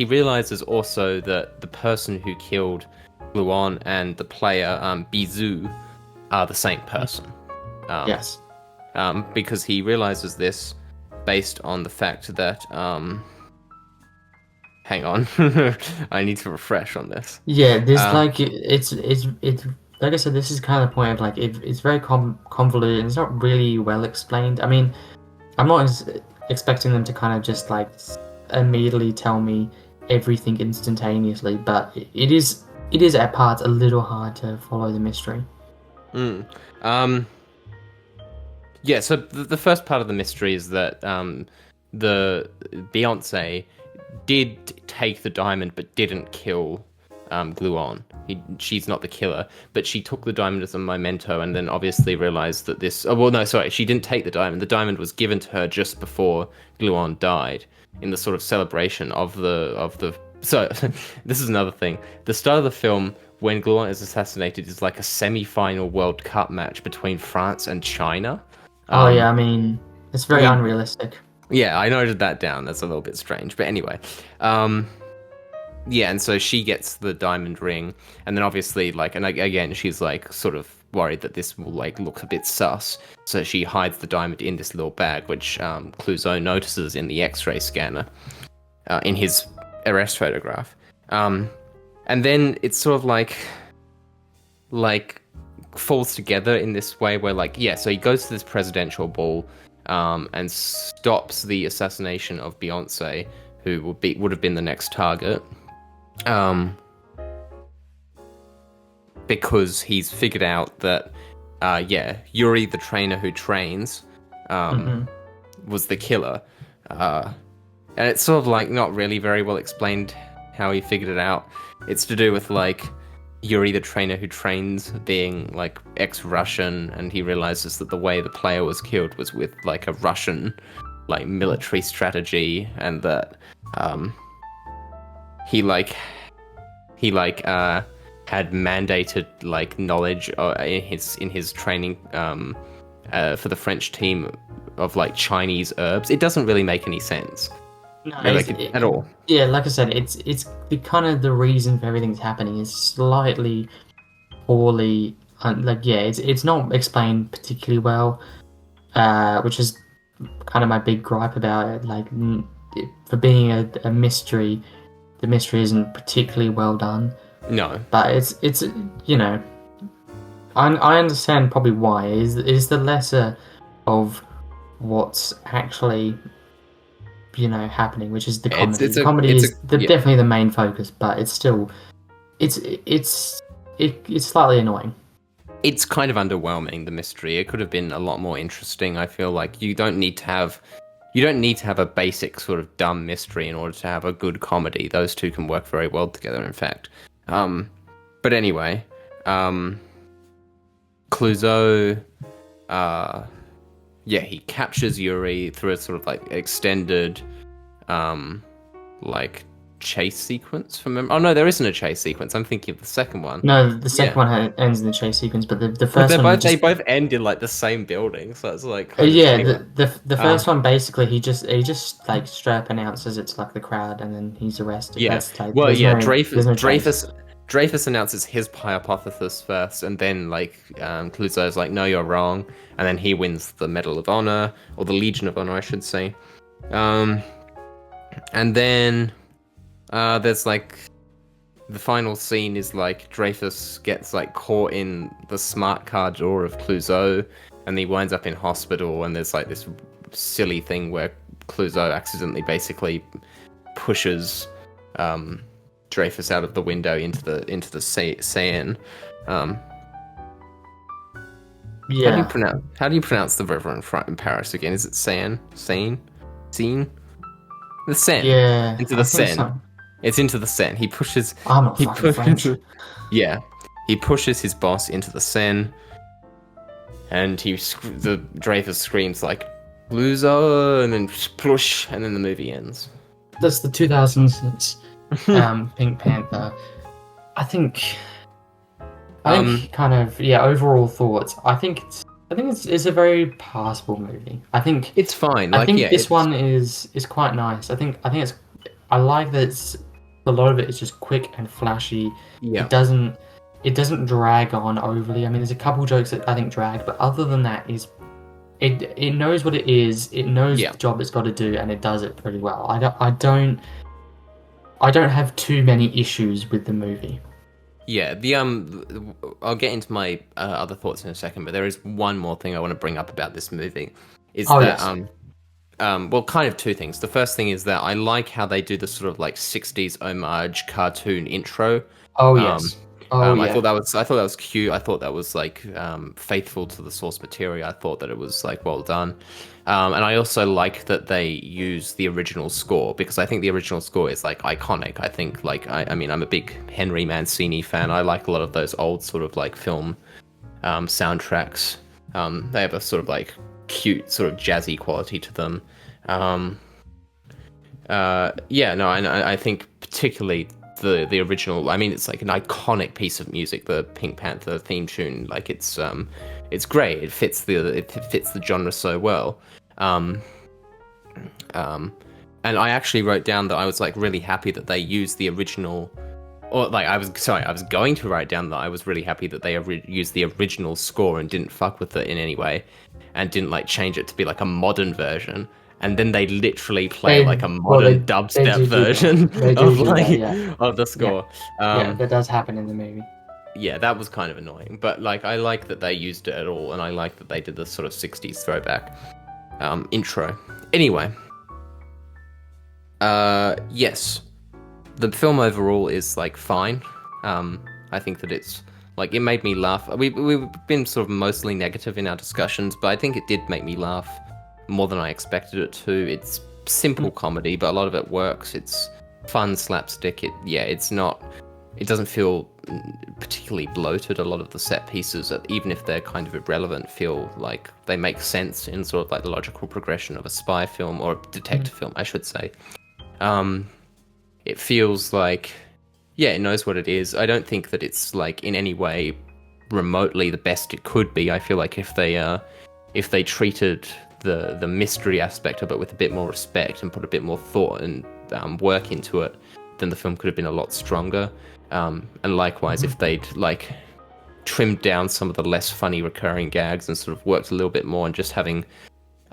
realizes also that the person who killed Luan and the player Bizou are the same person. Yes. Because he realizes this based on the fact that hang on, I need to refresh on this. Yeah, this it's like I said, this is kind of the point of like it's very convoluted, and it's not really well explained. I mean, I'm not expecting them to kind of just like immediately tell me everything instantaneously, but it is at parts a little hard to follow the mystery. Yeah, so the first part of the mystery is that the Beyonce did take the diamond but didn't kill Gluon. She's not the killer, but she took the diamond as a memento, and then obviously realized that this... Oh, well, no, sorry, she didn't take the diamond. The diamond was given to her just before Gluon died, in the sort of celebration of the So this is another thing. The start of the film, when Gluon is assassinated, is like a semi-final World Cup match between France and China. Oh yeah, Um, I mean, it's very we unrealistic. Yeah, I noted that down. That's a little bit strange, but anyway, um, yeah, and so she gets the diamond ring, and then obviously, like, and again, she's like sort of worried that this will like look a bit sus, so she hides the diamond in this little bag, which Clouseau notices in the X-ray scanner, in his arrest photograph, and then it's sort of like falls together in this way where like yeah, so he goes to this presidential ball, and stops the assassination of Beyonce, who would have been the next target. Because he's figured out that, yeah, Yuri, the trainer who trains, was the killer. And it's sort of like not really very well explained how he figured it out. It's to do with like Yuri, the trainer who trains, being like ex-Russian, and he realizes that the way the player was killed was with like a Russian like military strategy, and that he had mandated like knowledge in his training for the French team of like Chinese herbs. It doesn't really make any sense. No, At all. Yeah, like I said, it's the kind of the reason for everything's happening is slightly poorly, like yeah, it's not explained particularly well, which is kind of my big gripe about it. Like for being a mystery, the mystery isn't particularly well done. No. But it's you know, I understand probably why is the lesser of what's actually happening, which is the comedy. The comedy is definitely the main focus, but it's still it's slightly annoying. It's kind of underwhelming, the mystery. It could have been a lot more interesting. I feel like you don't need to have a basic sort of dumb mystery in order to have a good comedy. Those two can work very well together, in fact. But anyway, Clouseau, yeah, he captures Yuri through a sort of like extended, like chase sequence from him. Oh no, there isn't a chase sequence. I'm thinking of the second one. No, the second one ends in the chase sequence, but the first one they both end in like the same building, so it's like yeah. The first one basically he just like straight up announces it's like the crowd, and then he's arrested. Yeah, That's like, well, yeah, Dreyfus. Dreyfus announces his hypothesis first, and then like Clouseau's like, "No, you're wrong," and then he wins the Medal of Honor, or the Legion of Honor, I should say. And then there's like the final scene is like Dreyfus gets like caught in the smart car door of Clouseau, and he winds up in hospital. And there's like this silly thing where Clouseau accidentally basically pushes Dreyfus out of the window into the Seine. Yeah. How do you pronounce the river in Paris again? Is it Seine? Seine? The Seine. Yeah. Into the Seine. So. It's into the Seine. He pushes. I'm not fucking French. Yeah, he pushes his boss into the Seine, and the Dreyfus screams like "Loser," and then splush, and then the movie ends. That's the 2000s Pink Panther. I think kind of overall thoughts. I think it's a very passable movie. I think it's fine. I think this one is quite nice. I like that a lot of it is just quick and flashy. Yeah. It doesn't drag on overly. I mean, there's a couple jokes that I think drag, but other than that, it knows what it is. It knows the job it's got to do, and it does it pretty well. I don't have too many issues with the movie. Yeah, I'll get into my other thoughts in a second, but there is one more thing I want to bring up about this movie. Well, kind of two things. The first thing is that I like how they do the sort of like 60s homage cartoon intro. Oh yes. I thought that was cute. I thought that was like faithful to the source material. I thought that it was like well done. And I also like that they use the original score, because I think the original score is like iconic. I think like I mean I'm a big Henry Mancini fan. I like a lot of those old sort of like film soundtracks. They have a sort of like cute sort of jazzy quality to them. And I think particularly the original. I mean, it's like an iconic piece of music, the Pink Panther theme tune. Like it's great. It fits the genre so well. Um, and I actually wrote down that I was like really happy that they used the original, or like I was going to write down that I was really happy that they used the original score and didn't fuck with it in any way, and didn't like change it to be like a modern version. And then they literally play like a modern dubstep version of like of the score. Yeah, that does happen in the movie. Yeah, that was kind of annoying, but like I like that they used it at all, and I like that they did this sort of 60s throwback intro. Anyway, yes, the film overall is like fine. I think that it's like it made me laugh. We've been sort of mostly negative in our discussions, but I think it did make me laugh more than I expected it to. It's simple comedy, but a lot of it works. It's fun slapstick. It's not. It doesn't feel particularly bloated. A lot of the set pieces, even if they're kind of irrelevant, feel like they make sense in sort of like the logical progression of a spy film or a detective film, I should say. It feels like, it knows what it is. I don't think that it's like in any way remotely the best it could be. I feel like if they treated the mystery aspect of it with a bit more respect and put a bit more thought and work into it, then the film could have been a lot stronger. And likewise, if they'd like trimmed down some of the less funny recurring gags and sort of worked a little bit more and just having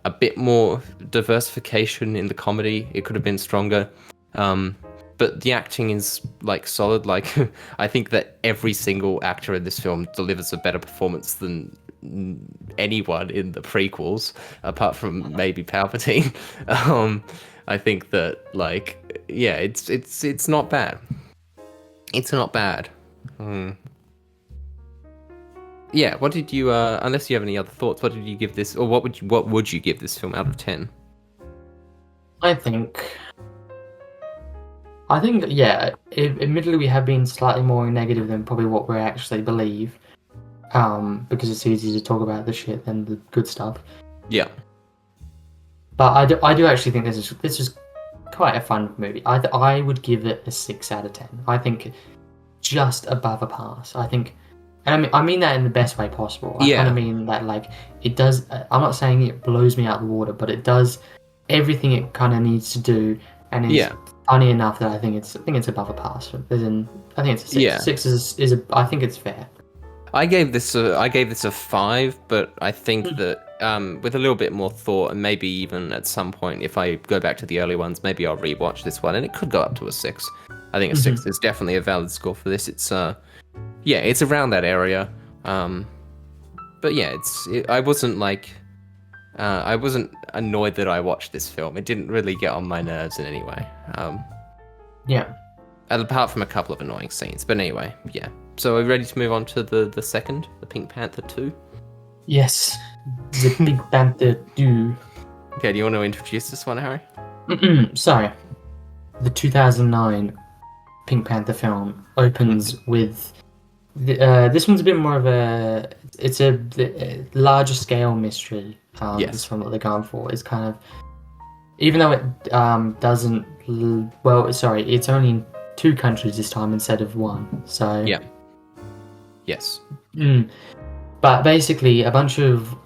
a bit more diversification in the comedy, it could have been stronger. But the acting is like solid. Like I think that every single actor in this film delivers a better performance than anyone in the prequels, apart from maybe Palpatine. I think that like it's not bad. It's not bad. Yeah, what did you unless you have any other thoughts, what did you give this, or what would you give this film out of 10? I think admittedly we have been slightly more negative than probably what we actually believe. Because it's easier to talk about the shit than the good stuff. Yeah. But I do actually think this is quite a fun movie. I would give it a 6 out of 10. I think just above a pass. I think, and I mean that in the best way possible. I kind of mean that like it does. I'm not saying it blows me out the water, but it does everything it kind of needs to do, and it's funny enough that I think it's above a pass. I think it's a 6. Yeah. 6 I think it's fair. I gave this a 5, but I think that with a little bit more thought, and maybe even at some point, if I go back to the early ones, maybe I'll rewatch this one, and it could go up to a 6. I think a 6 is definitely a valid score for this. It's it's around that area. But yeah, I wasn't annoyed that I watched this film. It didn't really get on my nerves in any way. Apart from a couple of annoying scenes. But anyway, yeah. So are we ready to move on to the second, the Pink Panther 2? Yes, the Pink Panther 2. Okay, do you want to introduce this one, Harry? So, the 2009 Pink Panther film opens with... this one's a bit more of a... It's a larger scale mystery. This one that they're going for is kind of... Even though it doesn't... Well, sorry, it's only in 2 countries this time instead of 1. So... Yeah. Yes. But basically, a bunch of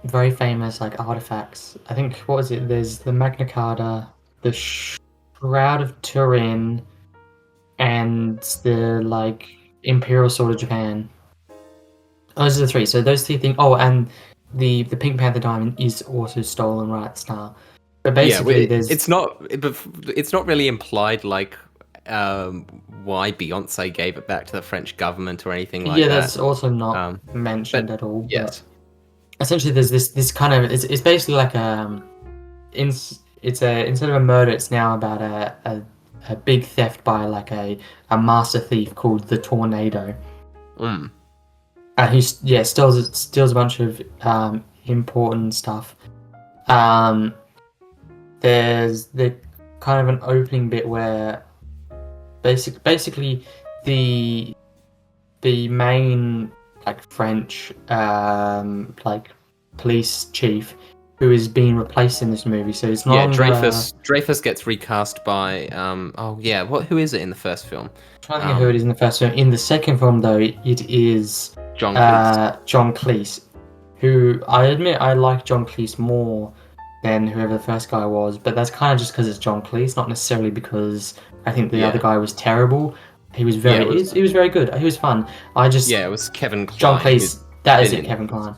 very famous like artifacts. I think, what was it? There's the Magna Carta, the Shroud of Turin, and the like Imperial Sword of Japan. Those are the 3. So those 3 things. Oh, and the Pink Panther diamond is also stolen right at the start. But basically, it's not really implied like why Beyonce gave it back to the French government or anything like that. Yeah, that's also not mentioned at all. Yes. Essentially, there's this kind of it's basically like instead of a murder, it's now about a big theft by like a master thief called the Tornado. Who steals a bunch of important stuff. There's the kind of an opening bit where basically the main like French like police chief who is being replaced in this movie. So it's no Yeah, longer. Dreyfus gets recast by oh yeah, who is it in the first film? Trying to think of who it is in the first film. In the second film, though, it is John Cleese. John Cleese, who I admit I like John Cleese more than whoever the first guy was, but that's kind of just because it's John Cleese, not necessarily because I think the other Yeah. guy was terrible. He was Yeah, very, he was very good. He was fun. I just it was Kevin John Kline who's Cleese. That is been it, in. Kevin Kline.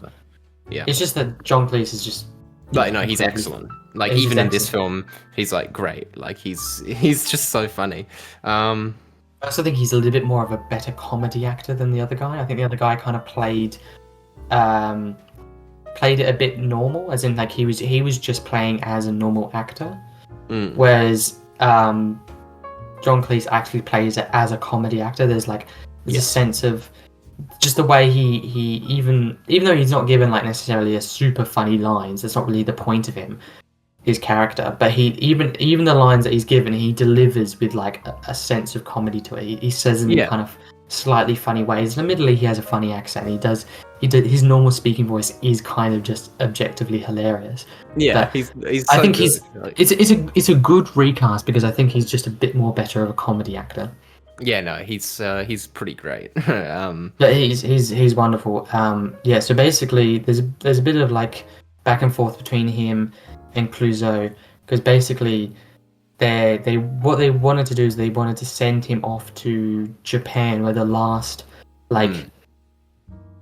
Yeah. It's just that John Cleese is just Like no, he's incredibly excellent. fun. Like He's even just in this excellent. film, he's like great. Like he's just so funny. Um I also think he's a little bit more of a better comedy actor than the other guy. I think the other guy kind of um, played it a bit normal, as in like he was just playing as a normal actor, mm, whereas John Cleese actually plays it as a comedy actor. There's a yeah. sense of just the way he even though he's not given like necessarily a super funny lines, that's not really the point of his character, but he even the lines that he's given, he delivers with like a sense of comedy to it. He says them in Yeah. kind of slightly funny ways. And admittedly, he has a funny accent. He did his normal speaking voice is kind of just objectively hilarious. Yeah, But he's I so think good. Like, it's a good recast because I think he's just a bit more better of a comedy actor. yeah, no, he's pretty great. But he's wonderful. Yeah. So basically, there's a bit of like back and forth between him and Clouseau because basically they what they wanted to do is they wanted to send him off to Japan where the last like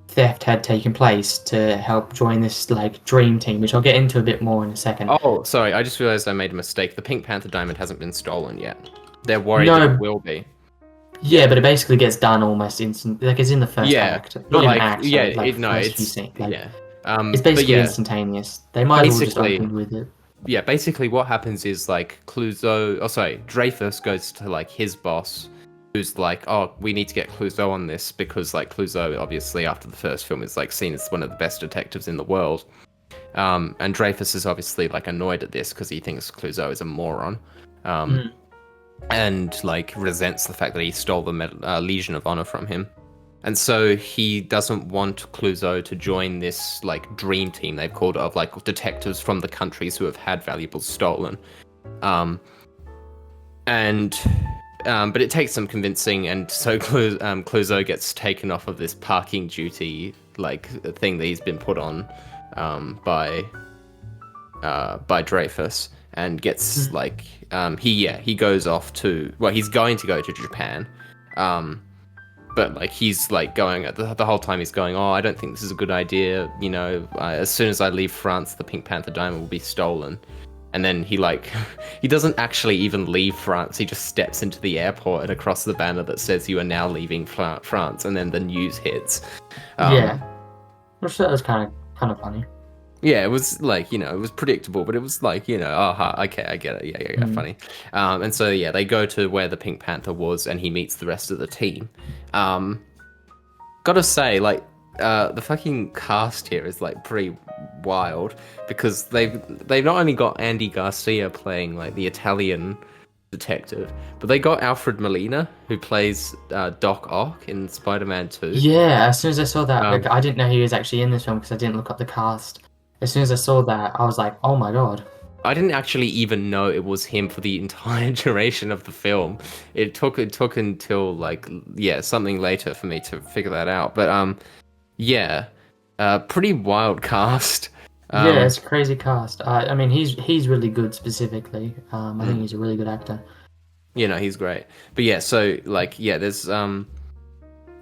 theft had taken place to help join this like dream team, which I'll get into a bit more in a second. Oh, sorry, I just realized I made a mistake. The Pink Panther diamond hasn't been stolen yet. They're worried that it No, will be. yeah, but it basically gets done almost instant. Like it's in the first Yeah, act, but not even like, act, yeah, sorry, like no, first few it's scenes. Like yeah. it's But basically yeah, instantaneous. They might as well just basically, open with it. yeah, basically what happens is like Clouseau, oh sorry, Dreyfus goes to like his boss, who's like, oh, we need to get Clouseau on this because like Clouseau, obviously after the first film, is like seen as one of the best detectives in the world. And Dreyfus is obviously like annoyed at this because he thinks Clouseau is a moron. And like resents the fact that he stole the Legion of Honor from him. And so he doesn't want Clouseau to join this like dream team they've called it, of like detectives from the countries who have had valuables stolen. But it takes some convincing, and so Clouseau gets taken off of this parking duty like thing that he's been put on by Dreyfus, and gets like he goes off to, well, he's going to go to Japan. But like he's like going the whole time he's going, oh, I don't think this is a good idea. You know, as soon as I leave France, the Pink Panther diamond will be stolen. And then he like he doesn't actually even leave France. He just steps into the airport and across the banner that says you are now leaving France. And then the news hits. Yeah, which that was kind of funny. Yeah, it was like, you know, it was predictable, but it was like, you know, okay, I get it. Yeah, funny. And so, yeah, they go to where the Pink Panther was and he meets the rest of the team. Gotta say, like, the fucking cast here is like pretty wild because they've not only got Andy Garcia playing like the Italian detective, but they got Alfred Molina who plays Doc Ock in Spider-Man 2. Yeah, as soon as I saw that, like, I didn't know he was actually in this film because I didn't look up the cast. As soon as I saw that, I was like, oh my god. I didn't actually even know it was him for the entire duration of the film. It took until like, yeah, something later for me to figure that out. But yeah, pretty wild cast. Yeah, it's a crazy cast. I mean, he's really good specifically. I think he's a really good actor. You know, he's great. But yeah, so like, yeah, there's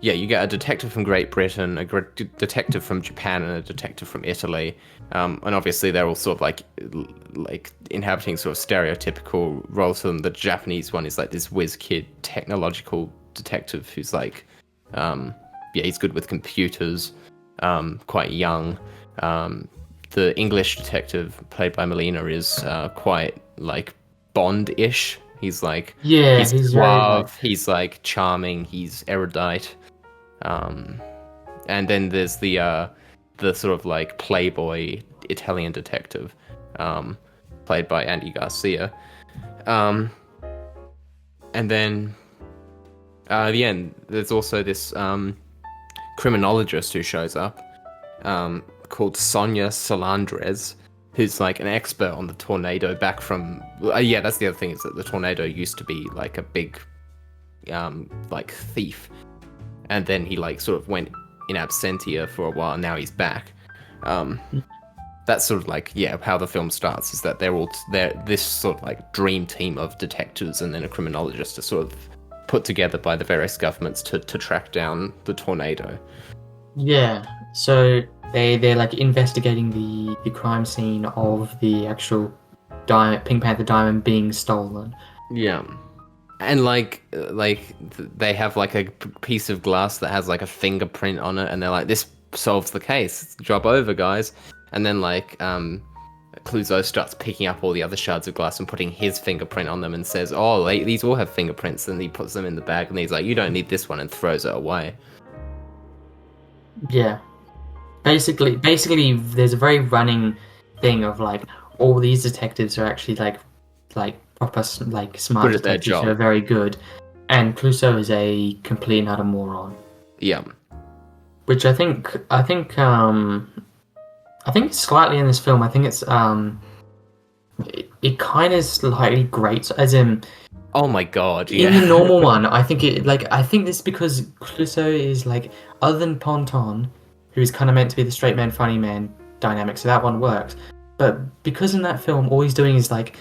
yeah, you get a detective from Great Britain, a detective from Japan, and a detective from Italy. And obviously they're all sort of like inhabiting sort of stereotypical roles for them. The Japanese one is like this whiz kid technological detective who's like, yeah, he's good with computers, quite young. The English detective played by Molina is quite like Bond-ish. He's like, Yeah, he's he's very like, suave, he's like charming, he's erudite. And then there's the sort of like playboy Italian detective, played by Andy Garcia. And then at the end, there's also this criminologist who shows up, called Sonia Salandres, who's like an expert on the tornado back from. Yeah, that's the other thing, is that the tornado used to be like a big, like thief, and then he like sort of went in absentia for a while, and now he's back. That's sort of like, yeah, how the film starts, is that they're this sort of like dream team of detectives and then a criminologist are sort of put together by the various governments to track down the tornado. Yeah. So they're like investigating the crime scene of the actual Pink Panther diamond being stolen. Yeah. And like they have like a piece of glass that has like a fingerprint on it, and they're like, this solves the case, job over, guys. And then like Clouseau starts picking up all the other shards of glass and putting his fingerprint on them and says, oh, these all have fingerprints, and he puts them in the bag and he's like, you don't need this one, and throws it away. Yeah. Basically there's a very running thing of like all these detectives are actually like proper like smart Good at their detectives job. who are very good, and Clouseau is a complete and utter moron. Yeah. Which I think slightly in this film, I think it's it kind of slightly grates, as in Oh my god, yeah. in the normal one. I think this is because Clouseau is like, other than Ponton, who's kind of meant to be the straight man funny man dynamic, so that one works. But because in that film all he's doing is like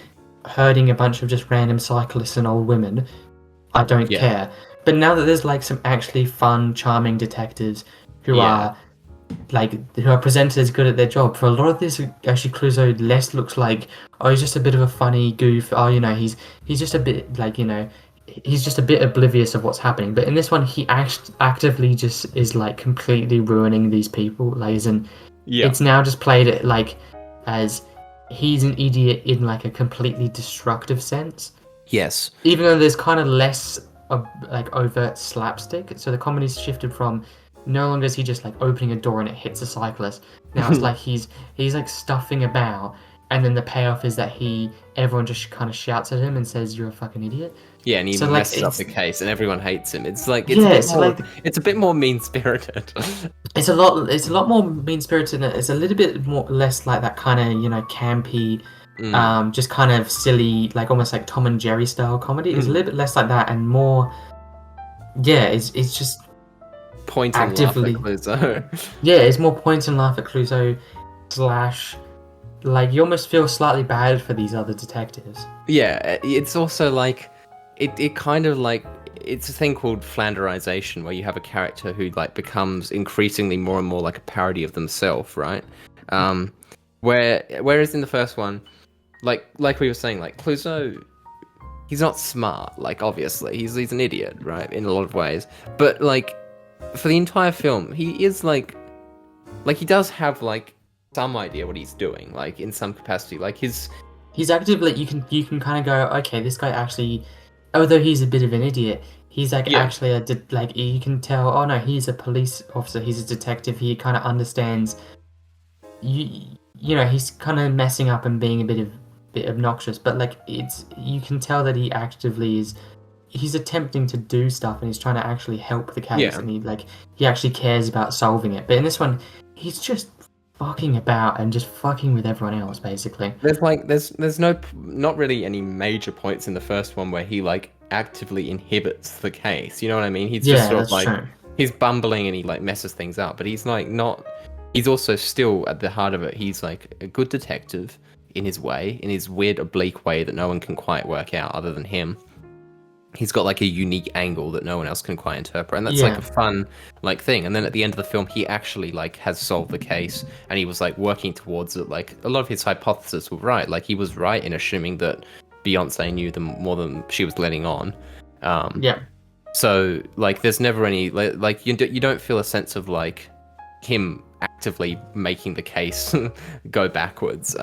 herding a bunch of just random cyclists and old women, I don't care. But now that there's like some actually fun, charming detectives who are presented as good at their job, for a lot of this, actually Clouseau less looks like, oh, he's just a bit of a funny goof. Oh, he's just a bit like, he's just a bit oblivious of what's happening. But in this one, he actively just is like completely ruining these people. Like, it's now just played it like as he's an idiot in like a completely destructive sense. Yes. Even though there's kind of less of like overt slapstick, so the comedy's shifted from, no longer is he just like opening a door and it hits a cyclist. Now it's like he's like stuffing about, and then the payoff is that everyone just kind of shouts at him and says, "You're a fucking idiot." Yeah, and he So, messes like, up the case, and everyone hates him. It's like it's a bit more mean spirited. It's a lot more mean spirited. It's a little bit more less like that kind of campy, just kind of silly, like almost like Tom and Jerry style comedy. It's a little bit less like that and more. Yeah, it's just. Point and laugh at Clouseau. Yeah, it's more point and laugh at Clouseau / like you almost feel slightly bad for these other detectives. Yeah, it's also like it kind of like, it's a thing called Flanderization, where you have a character who like becomes increasingly more and more like a parody of themselves, right? Whereas in the first one, like we were saying, like Clouseau, he's not smart, like obviously he's an idiot, right, in a lot of ways, but like for the entire film, he is like he does have like some idea what he's doing, like in some capacity. Like he's actively, you can kind of go, okay, this guy actually, although he's a bit of an idiot, he's like actually like you can tell, oh no, he's a police officer, he's a detective, he kind of understands. He's kind of messing up and being a bit obnoxious, but like you can tell that he actively is. He's attempting to do stuff and he's trying to actually help the case, and he actually cares about solving it. But in this one, he's just fucking about and just fucking with everyone else, basically. There's not really any major points in the first one where he like actively inhibits the case. You know what I mean? He's just sort of like true. He's bumbling and he like messes things up, but he's like not. He's also still at the heart of it. He's like a good detective in his way, in his weird oblique way that no one can quite work out other than him. He's got like a unique angle that no one else can quite interpret, and that's like a fun like thing. And then at the end of the film, he actually like has solved the case, and he was like working towards it. Like a lot of his hypotheses were right. Like he was right in assuming that Beyonce knew them more than she was letting on. So like, there's never any like you don't feel a sense of like him actively making the case go backwards.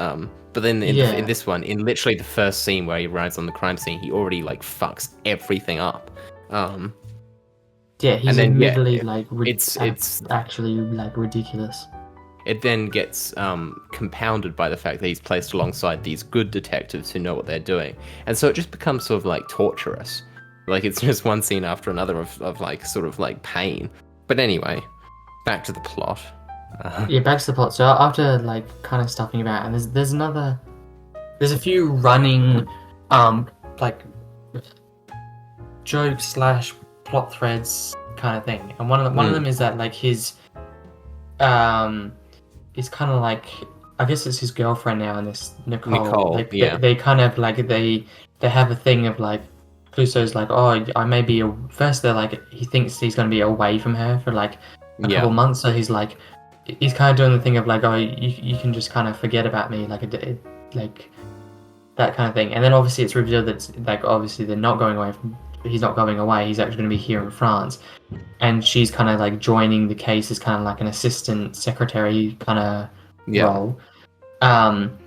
But then in this one, in literally the first scene where he arrives on the crime scene, he already like fucks everything up. He's admittedly like it's actually like ridiculous. It then gets compounded by the fact that he's placed alongside these good detectives who know what they're doing, and so it just becomes sort of like torturous. Like it's just one scene after another of like sort of like pain. But anyway, back to the plot. Yeah, back to the plot. So after like kind of stuffing about, and there's a few running, like joke slash plot threads kind of thing, and one of them is that like his um is kind of like, I guess it's his girlfriend now, and this Nicole. Nicole, Like yeah, they kind of like they have a thing of like Clouseau's like, oh, I may be first they're like he thinks he's gonna be away from her for like a couple yeah, months, so he's kind of doing the thing of like, oh, you can just kind of forget about me, like like that kind of thing. And then obviously it's revealed that like obviously they're not going away from. He's not going away. He's actually going to be here in France, and she's kind of like joining the case as kind of like an assistant secretary kind of yeah, role. Um,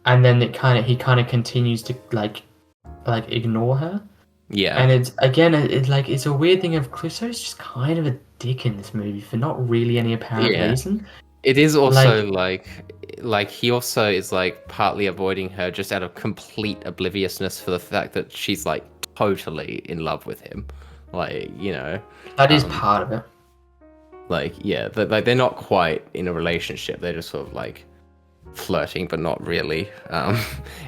and then he kind of continues to like ignore her, yeah, and it's again like it's a weird thing of Clouseau's just kind of a dick in this movie for not really any apparent yeah. reason. It is Like also like he also is like partly avoiding her just out of complete obliviousness for the fact that she's like totally in love with him. Like, that is um, part of it. like yeah, like they're not quite in a relationship. They're just sort of like flirting, but not really.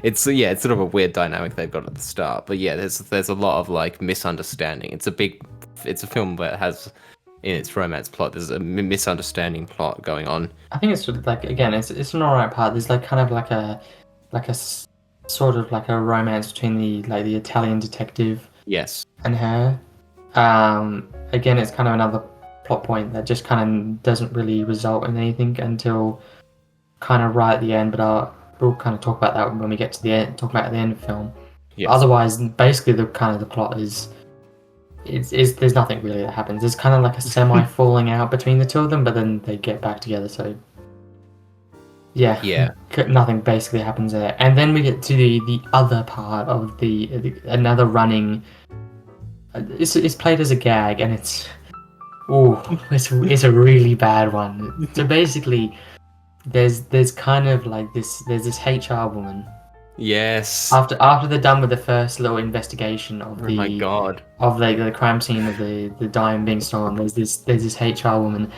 It's sort of a weird dynamic they've got at the start. But yeah, there's a lot of like misunderstanding. It's a film that has in its romance plot. There's a misunderstanding plot going on. I think it's like again, it's an alright part. There's like kind of like sort of like a romance between the Italian detective Yes. and her. Again, it's kind of another plot point that just kind of doesn't really result in anything until kind of right at the end. But we'll kind of talk about that when we get to the end. Talk about the end of the film. Yes. Otherwise, basically, the kind of the plot is there's nothing really that happens. There's kind of like a semi falling out between the two of them, but then they get back together. So yeah, Yeah. nothing basically happens there. And then we get to the other part of the another running. It's played as a gag, and it's a really bad one. So basically, there's kind of like there's this HR woman. Yes. After they're done with the first little investigation of Oh my god. the crime scene of the dime being stolen, there's this HR woman.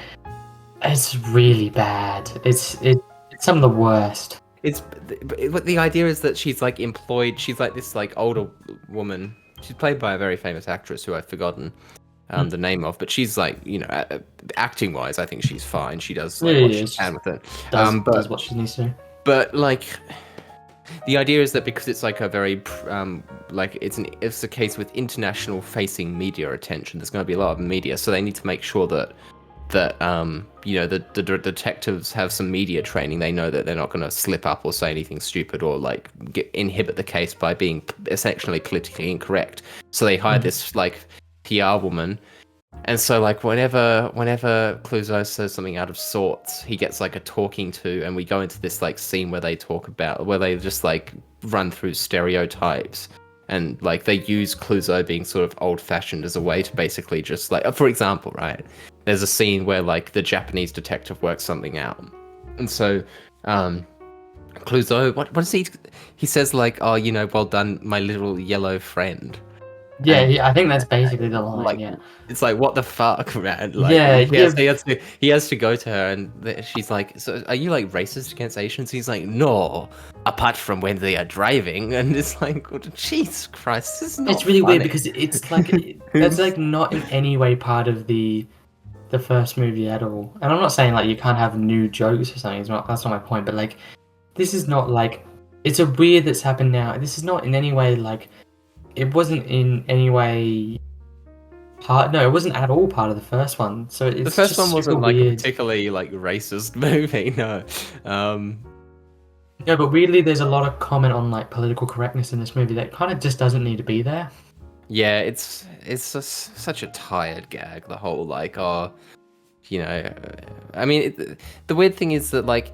It's really bad. It's some of the worst. But the idea is that she's like employed. She's like this like older woman. She's played by a very famous actress who I've forgotten the name of. But she's like acting wise, I think she's fine. She does like what she can with it. Does what she needs to. But like the idea is that because it's like a very like it's a case with international facing media attention. There's going to be a lot of media, so they need to make sure that the detectives have some media training. They know that they're not going to slip up or say anything stupid or like inhibit the case by being essentially politically incorrect. So they hire this like PR woman. And so, like, whenever Clouseau says something out of sorts, he gets like a talking to, and we go into this like scene where they just like run through stereotypes, and like they use Clouseau being sort of old-fashioned as a way to basically just like, for example, right? There's a scene where like the Japanese detective works something out, and so Clouseau, what does he says like, oh, well done, my little yellow friend. Yeah, I think that's basically the line. Like, yeah, it's like, what the fuck, man? Like, yeah, he has to go to her, and she's like, so are you like racist against Asians? He's like, no, apart from when they are driving, and it's like, Jesus Christ, this is not. It's really funny. weird because it's like that's like not in any way part of the first movie at all. And I'm not saying like you can't have new jokes or something. That's not my point. But like, this is not like it's a weird that's happened now. This is not in any way like. It wasn't in any way part. No, it wasn't at all part of the first one. So it's The first just one wasn't like weird. a particularly like racist movie, no. No, but weirdly, there's a lot of comment on like political correctness in this movie that kind of just doesn't need to be there. Yeah, it's just such a tired gag. The whole like, I mean, the weird thing is that like,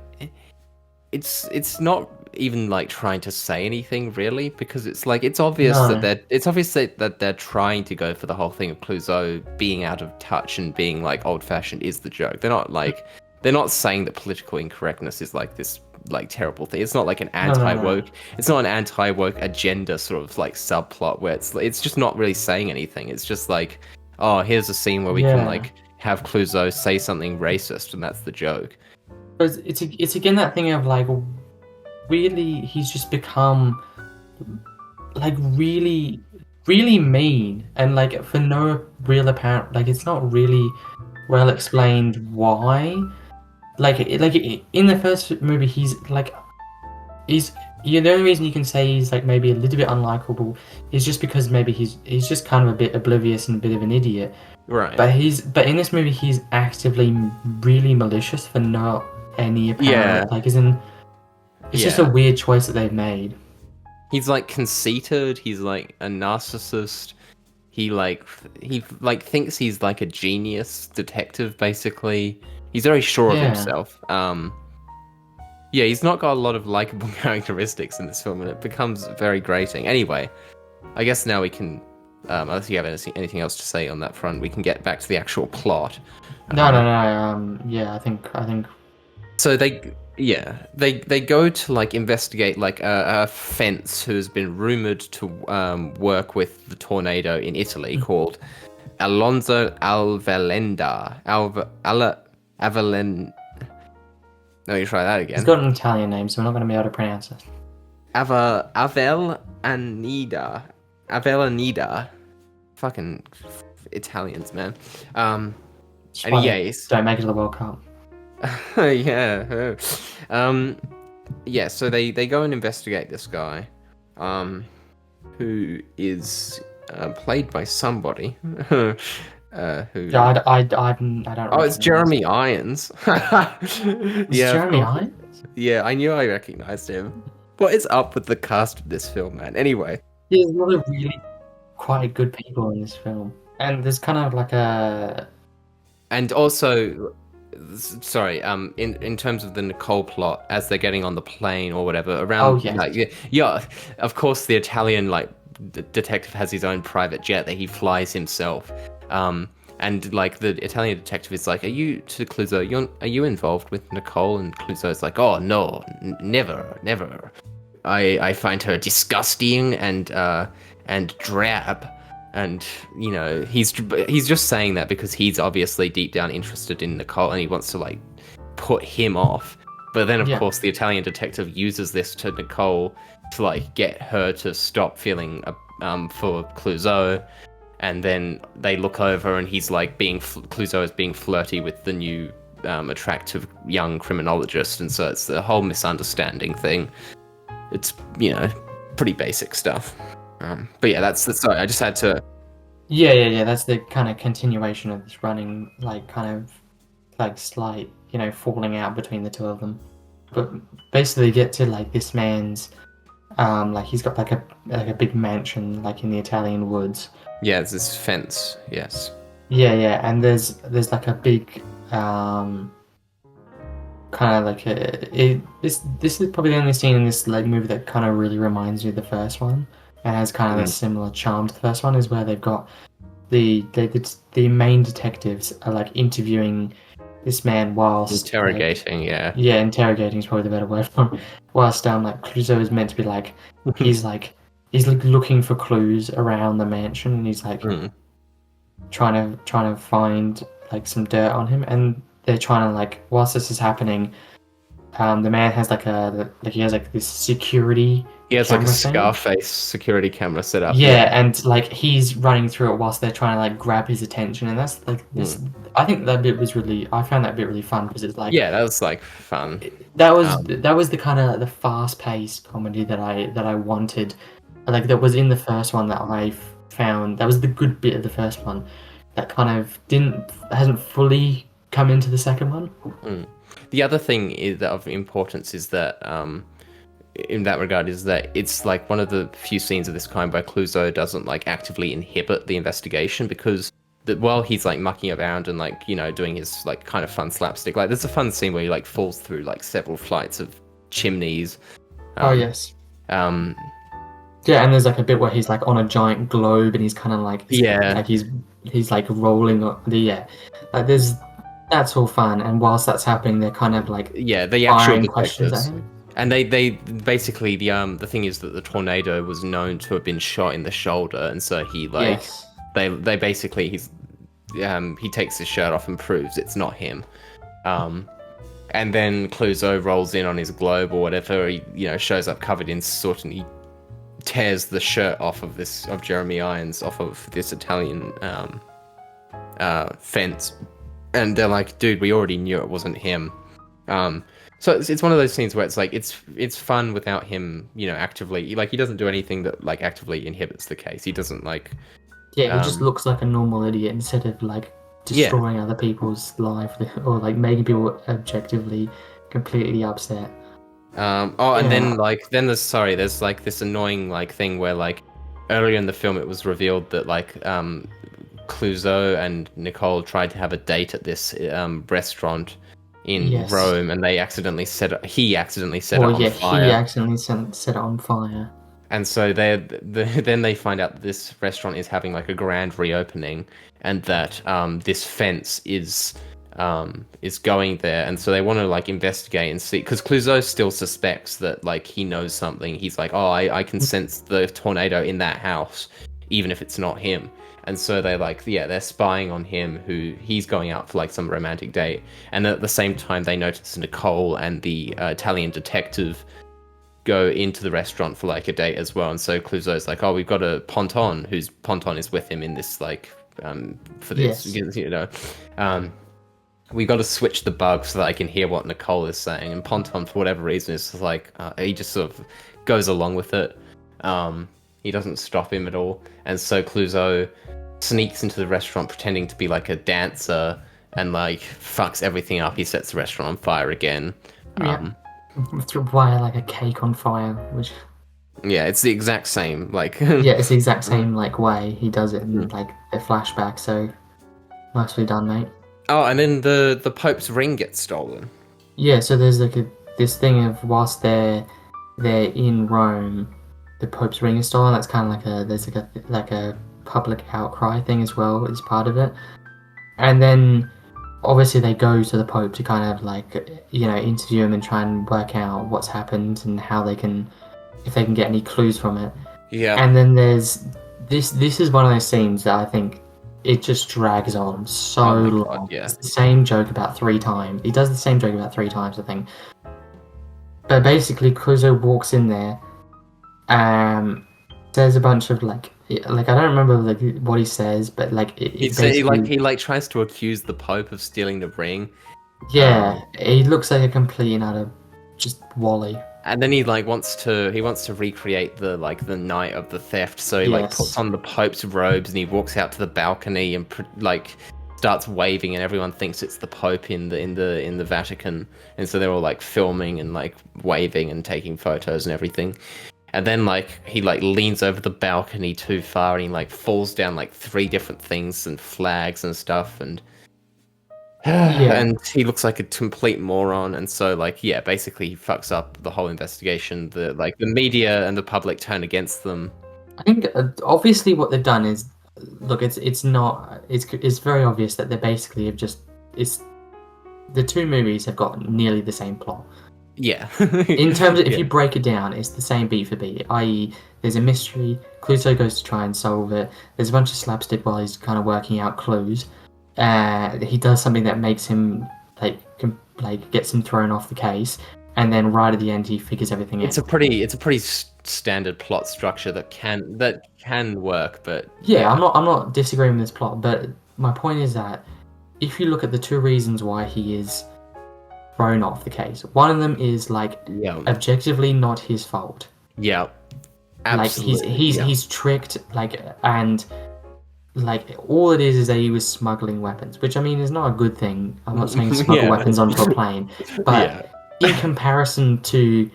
it's not even like trying to say anything really, because it's like it's obvious that they're trying to go for the whole thing of Clouseau being out of touch and being like old-fashioned is the joke. They're not saying that political incorrectness is like this like terrible thing. It's not like an anti-woke. No. It's not an anti-woke agenda sort of like subplot where it's just not really saying anything. It's just like, oh, here's a scene where we can like have Clouseau say something racist, and that's the joke. But it's again that thing of like, really, he's just become like really mean, and like for no real apparent, like it's not really well explained why. In the first movie, he's the only reason you can say he's like maybe a little bit unlikable is just because maybe he's just kind of a bit oblivious and a bit of an idiot. Right. But in this movie he's actively really malicious for not any apparent it's just a weird choice that they've made. He's like conceited, he's like a narcissist. He thinks he's like a genius detective basically. He's very sure of himself. Yeah, he's not got a lot of likable characteristics in this film, and it becomes very grating. Anyway, I guess now we can, unless you have anything else to say on that front, we can get back to the actual plot. No. Yeah, I think. So they go to like investigate like a fence who's been rumored to work with the tornado in Italy called Alonso Alvalenda. No, you try that again. He's got an Italian name, so we're not going to be able to pronounce it. Avellaneda. Fucking Italians, man. And don't make it to the World Cup. Yeah. Yeah, so they go and investigate this guy, who is played by somebody. Who? Yeah, I don't. Oh, it's Jeremy Irons. Jeremy Irons? Yeah, I knew I recognized him. What is up with the cast of this film, man? Anyway, there's a lot of really quite good people in this film, and there's kind of like a. And also, sorry, in terms of the Nicole plot, as they're getting on the plane or whatever, around, of course, the Italian detective has his own private jet that he flies himself. And like the Italian detective is like, "Are you to Clouseau? Are you involved with Nicole?" And Clouseau's like, "Oh no, never. I find her disgusting and drab." And he's just saying that because he's obviously deep down interested in Nicole and he wants to like put him off. But then of course the Italian detective uses this to Nicole to like get her to stop feeling for Clouseau. And then they look over and he's like Clouseau is being flirty with the new attractive young criminologist, and so it's the whole misunderstanding thing. It's pretty basic stuff. But yeah, that's sorry. I just had to. Yeah. That's the kind of continuation of this running, like kind of like slight, falling out between the two of them. But basically, get to like this man's, like he's got like a big mansion like in the Italian woods. Yeah, it's this fence. Yes. Yeah, and there's like a big, kind of like this is probably the only scene in this like movie that kind of really reminds you of the first one. And has kind of a similar charm to the first one, is where they've got the main detectives are like interviewing this man whilst interrogating. Interrogating is probably the better word for him. Whilst like Clouseau is meant to be like he's looking for clues around the mansion, and he's like trying to find like some dirt on him, and they're trying to like whilst this is happening, the man has he has this security. He has like a Scarface security camera set up. Yeah, and like he's running through it whilst they're trying to like grab his attention, and that's like this. I think that bit was I found that bit really fun because it's like that was like fun. That was the kind of the fast paced comedy that I wanted, like that was in the first one that I found. That was the good bit of the first one, that kind of hasn't fully come into the second one. The other thing of importance is that in that regard is that it's like one of the few scenes of this kind where Clouseau doesn't like actively inhibit the investigation, because while he's like mucking around and like doing his like kind of fun slapstick, like there's a fun scene where he like falls through like several flights of chimneys. Yes. And there's like a bit where he's like on a giant globe and he's kind of like like he's like rolling up like that's all fun, and whilst that's happening they're kind of like the actual questions at him. And they basically the thing is that the tornado was known to have been shot in the shoulder, and so he like they basically he takes his shirt off and proves it's not him. And then Clouseau rolls in on his globe or whatever. He, shows up covered in soot, and he tears the shirt off of Jeremy Irons off of this Italian fence. And they're like, dude, we already knew it wasn't him. So it's one of those scenes where it's like it's fun without him, actively, like, he doesn't do anything that like actively inhibits the case. He doesn't like. Yeah, he just looks like a normal idiot instead of like destroying other people's life or like making people objectively completely upset. And then there's like this annoying like thing where like earlier in the film it was revealed that like Clouseau and Nicole tried to have a date at this restaurant in Rome, and he accidentally set it on fire. He accidentally set it on fire. And so then they find out that this restaurant is having like a grand reopening, and that this fence is going there, and so they want to like investigate and see, because Clouseau still suspects that like he knows something. He's like, oh, I can sense the tornado in that house, even if it's not him. And so they're spying on him, who he's going out for like some romantic date, and at the same time they notice Nicole and the Italian detective go into the restaurant for like a date as well. And so Clouseau's like, oh, we've got a Ponton, whose Ponton is with him in this like for this, we got to switch the bug so that I can hear what Nicole is saying. And Ponton, for whatever reason, is like he just sort of goes along with it. He doesn't stop him at all. And so Clouseau sneaks into the restaurant pretending to be like a dancer and like fucks everything up. He sets the restaurant on fire again. Why like a cake on fire, which it's the exact same it's the exact same like way he does it in like a flashback. So nicely done, mate. Oh, and then the Pope's ring gets stolen. Yeah, so there's like this thing of whilst they're in Rome, the Pope's ring is stolen. That's kind of like a public outcry thing as well as part of it. And then obviously they go to the Pope to kind of like interview him and try and work out what's happened and how if they can get any clues from it. Yeah. And then there's this is one of those scenes that I think it just drags on so long. God, yeah. It's the same joke about 3 times. He does the same joke about 3 times, I think. But basically Clouseau walks in there, says a bunch of like I don't remember like what he says, but like he tries to accuse the Pope of stealing the ring. Yeah, he looks like a complete and utter just wally. And then he wants to recreate the night of the theft. So he puts on the Pope's robes and he walks out to the balcony and starts waving, and everyone thinks it's the Pope in the Vatican. And so they're all filming and waving and taking photos and everything. And then he leans over the balcony too far and he falls down 3 different things and flags and stuff, and and he looks like a complete moron. And so basically he fucks up the whole investigation. The media and the public turn against them. I think obviously what they've done is, look, it's very obvious that they basically have the 2 movies have got nearly the same plot. Yeah. In terms of, if you break it down, it's the same beat for beat, i.e. there's a mystery, Clouseau goes to try and solve it, there's a bunch of slapstick while he's kind of working out clues, he does something that makes him gets him thrown off the case, and then right at the end he figures everything out. It's a pretty standard plot structure that can work, but I'm not disagreeing with this plot, but my point is that if you look at the 2 reasons why he is thrown off the case, one of them is objectively not his fault. Yeah, absolutely. He's tricked, and all it is that he was smuggling weapons, which I mean is not a good thing. I'm not saying smuggle weapons onto a plane, but in comparison to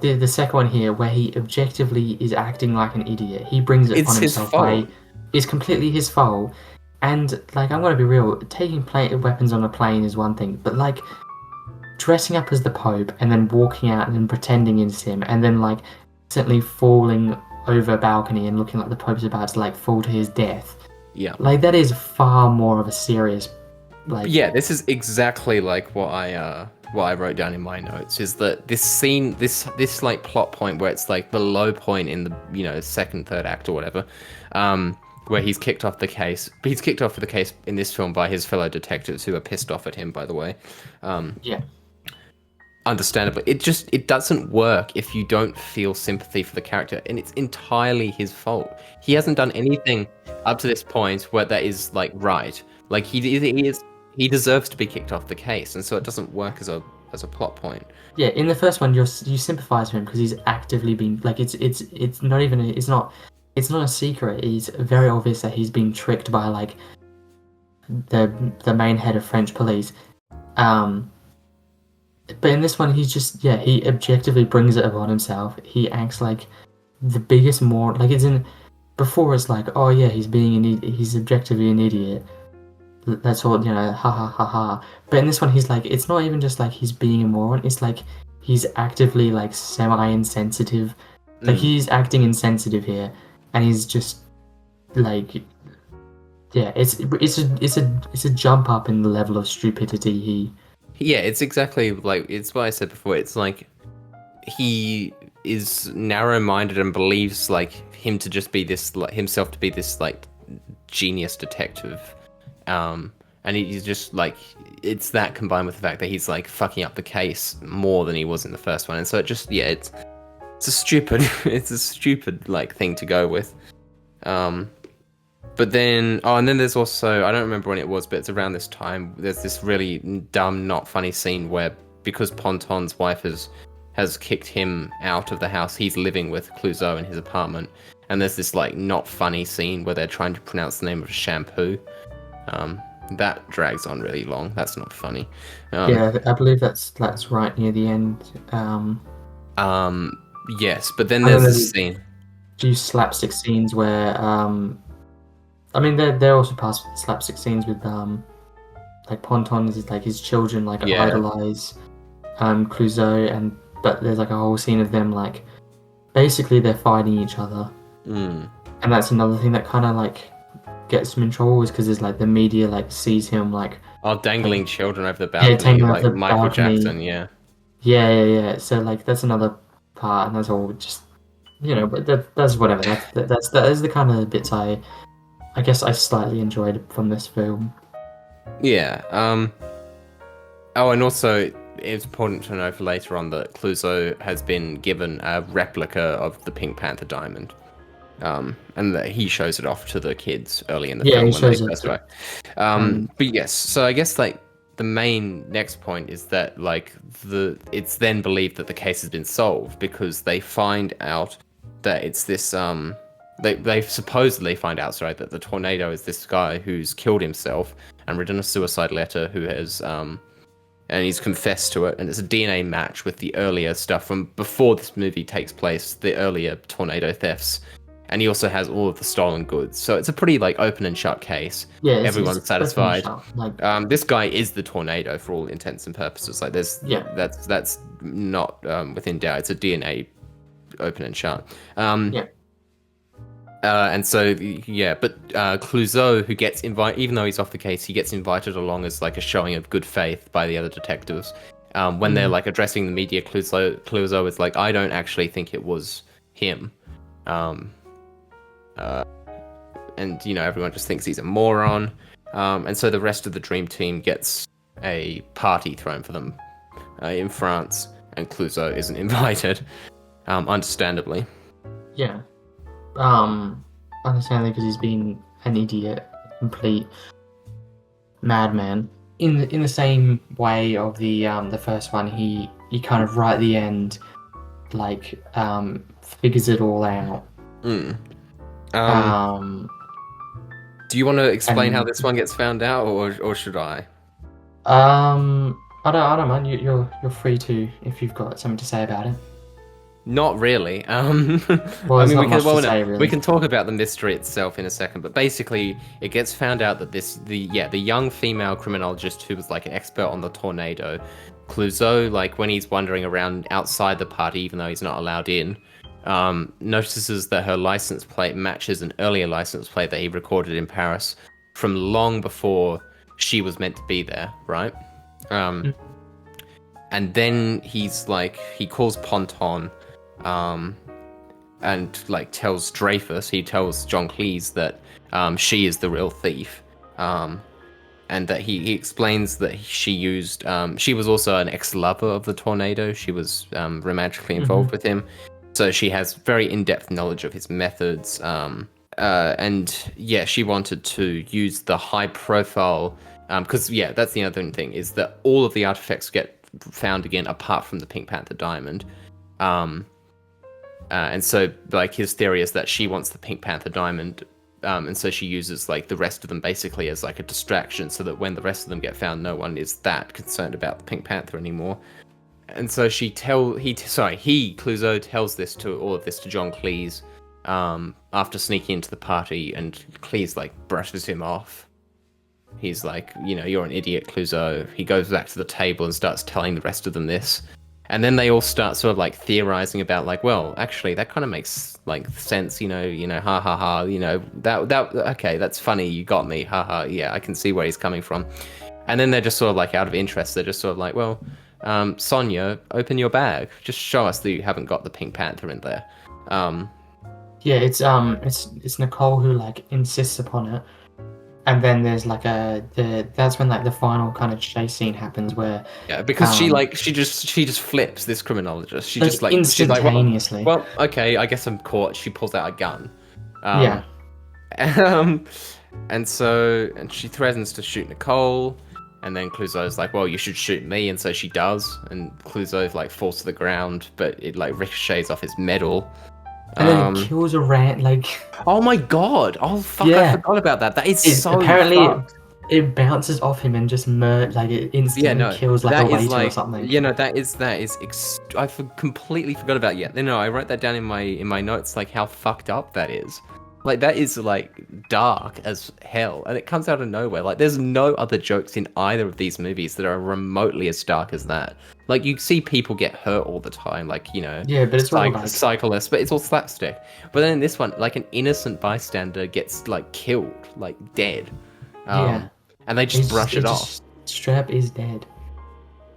the second one here, where he objectively is acting like an idiot, he brings it on himself. It's completely his fault. And I'm gonna be real, taking weapons on a plane is one thing, but dressing up as the Pope and then walking out and then pretending it's him, and then accidentally falling over a balcony and looking like the Pope's about to fall to his death. Yeah. That is far more of a serious this is exactly what I wrote down in my notes, is that this scene, this plot point where it's the low point in the 2nd, 3rd act or whatever, where he's kicked off the case. He's kicked off the case in this film by his fellow detectives who are pissed off at him, by the way. Yeah. Understandably, it doesn't work if you don't feel sympathy for the character, and it's entirely his fault. He hasn't done anything up to this point where that is like right. Like he deserves to be kicked off the case, and so it doesn't work as a plot point. Yeah, in the first one, you sympathize with him because he's actively been like it's not even it's not a secret. It's very obvious that he's been tricked by like the main head of French police. But in this one, he objectively brings it upon himself. He acts like the biggest moron. Like before it's like, oh yeah, he's objectively an idiot. That's all, ha ha ha ha. But in this one, he's like, it's not even just like he's being a moron. It's like he's actively like semi-insensitive. Like he's acting insensitive here, and he's just like, yeah, it's a jump up in the level of stupidity. Yeah, it's exactly like it's what I said before. It's like he is narrow-minded and believes like himself to be this like genius detective, and he's just like it's that combined with the fact that he's like fucking up the case more than he was in the first one, and so it's a stupid like thing to go with. But then, and then there's also, I don't remember when it was, but it's around this time, there's this really dumb, not funny scene where, because Ponton's wife has kicked him out of the house he's living with, Clouseau, in his apartment, and there's this, like, not funny scene where they're trying to pronounce the name of a shampoo. That drags on really long. That's not funny. Yeah, I believe that's right near the end. Yes, but then there's this scene. Do slapstick scenes where, I mean, they're also past slapstick scenes with like Ponton is like his children like idolize Clouseau, but there's like a whole scene of them like basically they're fighting each other, and that's another thing that kind of like gets him in trouble is because there's like the media like sees him like dangling children over the balcony like Michael Jackson, yeah. So like that's another part, and that's all just but that's whatever. That is the kind of bits I guess I slightly enjoyed from this film. Yeah. Oh, and also it's important to know for later on that Clouseau has been given a replica of the Pink Panther diamond, and that he shows it off to the kids early in the film. He shows it. But yes, so I guess like the main next point is that like it's then believed that the case has been solved because they find out that it's this They supposedly find out, that the tornado is this guy who's killed himself and written a suicide letter who has, and he's confessed to it, and it's a DNA match with the earlier stuff from before this movie takes place, the earlier tornado thefts, and he also has all of the stolen goods. So it's a pretty like open and shut case. Yeah, everyone's satisfied. This guy is the tornado for all intents and purposes. Like that's not within doubt. It's a DNA open and shut. And so, but Clouseau, who gets invited, even though he's off the case, he gets invited along as like a showing of good faith by the other detectives. When they're like addressing the media, Clouseau is like, I don't actually think it was him. And everyone just thinks he's a moron. And so the rest of the dream team gets a party thrown for them in France, and Clouseau isn't invited, understandably. Yeah. Understandably, because he's been an idiot, complete madman. In the same way of the first one, he kind of right at the end, like figures it all out. Do you want to explain how this one gets found out, or should I? I don't mind. You're free to if you've got something to say about it. Not really. Well, I mean, we can talk about the mystery itself in a second, but basically, it gets found out that the young female criminologist who was like an expert on the tornado, Clouseau, like when he's wandering around outside the party, even though he's not allowed in, notices that her license plate matches an earlier license plate that he recorded in Paris from long before she was meant to be there, right? And then he calls Ponton. and like tells Dreyfus, he tells John Cleese that she is the real thief, and that he explains that she was also an ex-lover of the Tornado. She was romantically involved with him, so she has very in-depth knowledge of his methods. And yeah, she wanted to use the high-profile, because yeah, that's the other thing, is that all of the artifacts get found again apart from the Pink Panther diamond. And so like his theory is that she wants the Pink Panther diamond, and so she uses like the rest of them basically as like a distraction, so that when the rest of them get found, no one is that concerned about the Pink Panther anymore. And so Clouseau tells all of this to John Cleese, after sneaking into the party, and Cleese like brushes him off. He's like, you're an idiot, Clouseau. He goes back to the table and starts telling the rest of them this. And then they all start sort of like theorizing about like, well, actually that kind of makes like sense, ha ha ha, okay, that's funny, you got me, ha ha, yeah, I can see where he's coming from. And then they're just sort of like out of interest, they're just sort of like, well, Sonia, open your bag, just show us that you haven't got the Pink Panther in there. Yeah, it's Nicole who like insists upon it. And then there's like that's when like the final kind of chase scene happens where because she just flips this criminologist. She like, just like instantaneously. She's like, well, okay, I guess I'm caught. She pulls out a gun. Yeah. And she threatens to shoot Nicole, and then Clouseau's like, well, you should shoot me, and so she does, and Clouseau like falls to the ground, but it like ricochets off his medal. And then it kills a rat, like... Oh my god! Oh fuck, yeah. I forgot about that. That is so apparently fucked. It bounces off him and just it instantly kills like a waiter or something. That is completely forgot about I wrote that down in my notes, like how fucked up that is. Like that is like dark as hell, and it comes out of nowhere. Like there's no other jokes in either of these movies that are remotely as dark as that. Like you see people get hurt all the time, like yeah, but it's all like... cyclists, but it's all slapstick. But then in this one, like an innocent bystander gets like killed, like dead. Yeah, and they just brush it off. Strap is dead.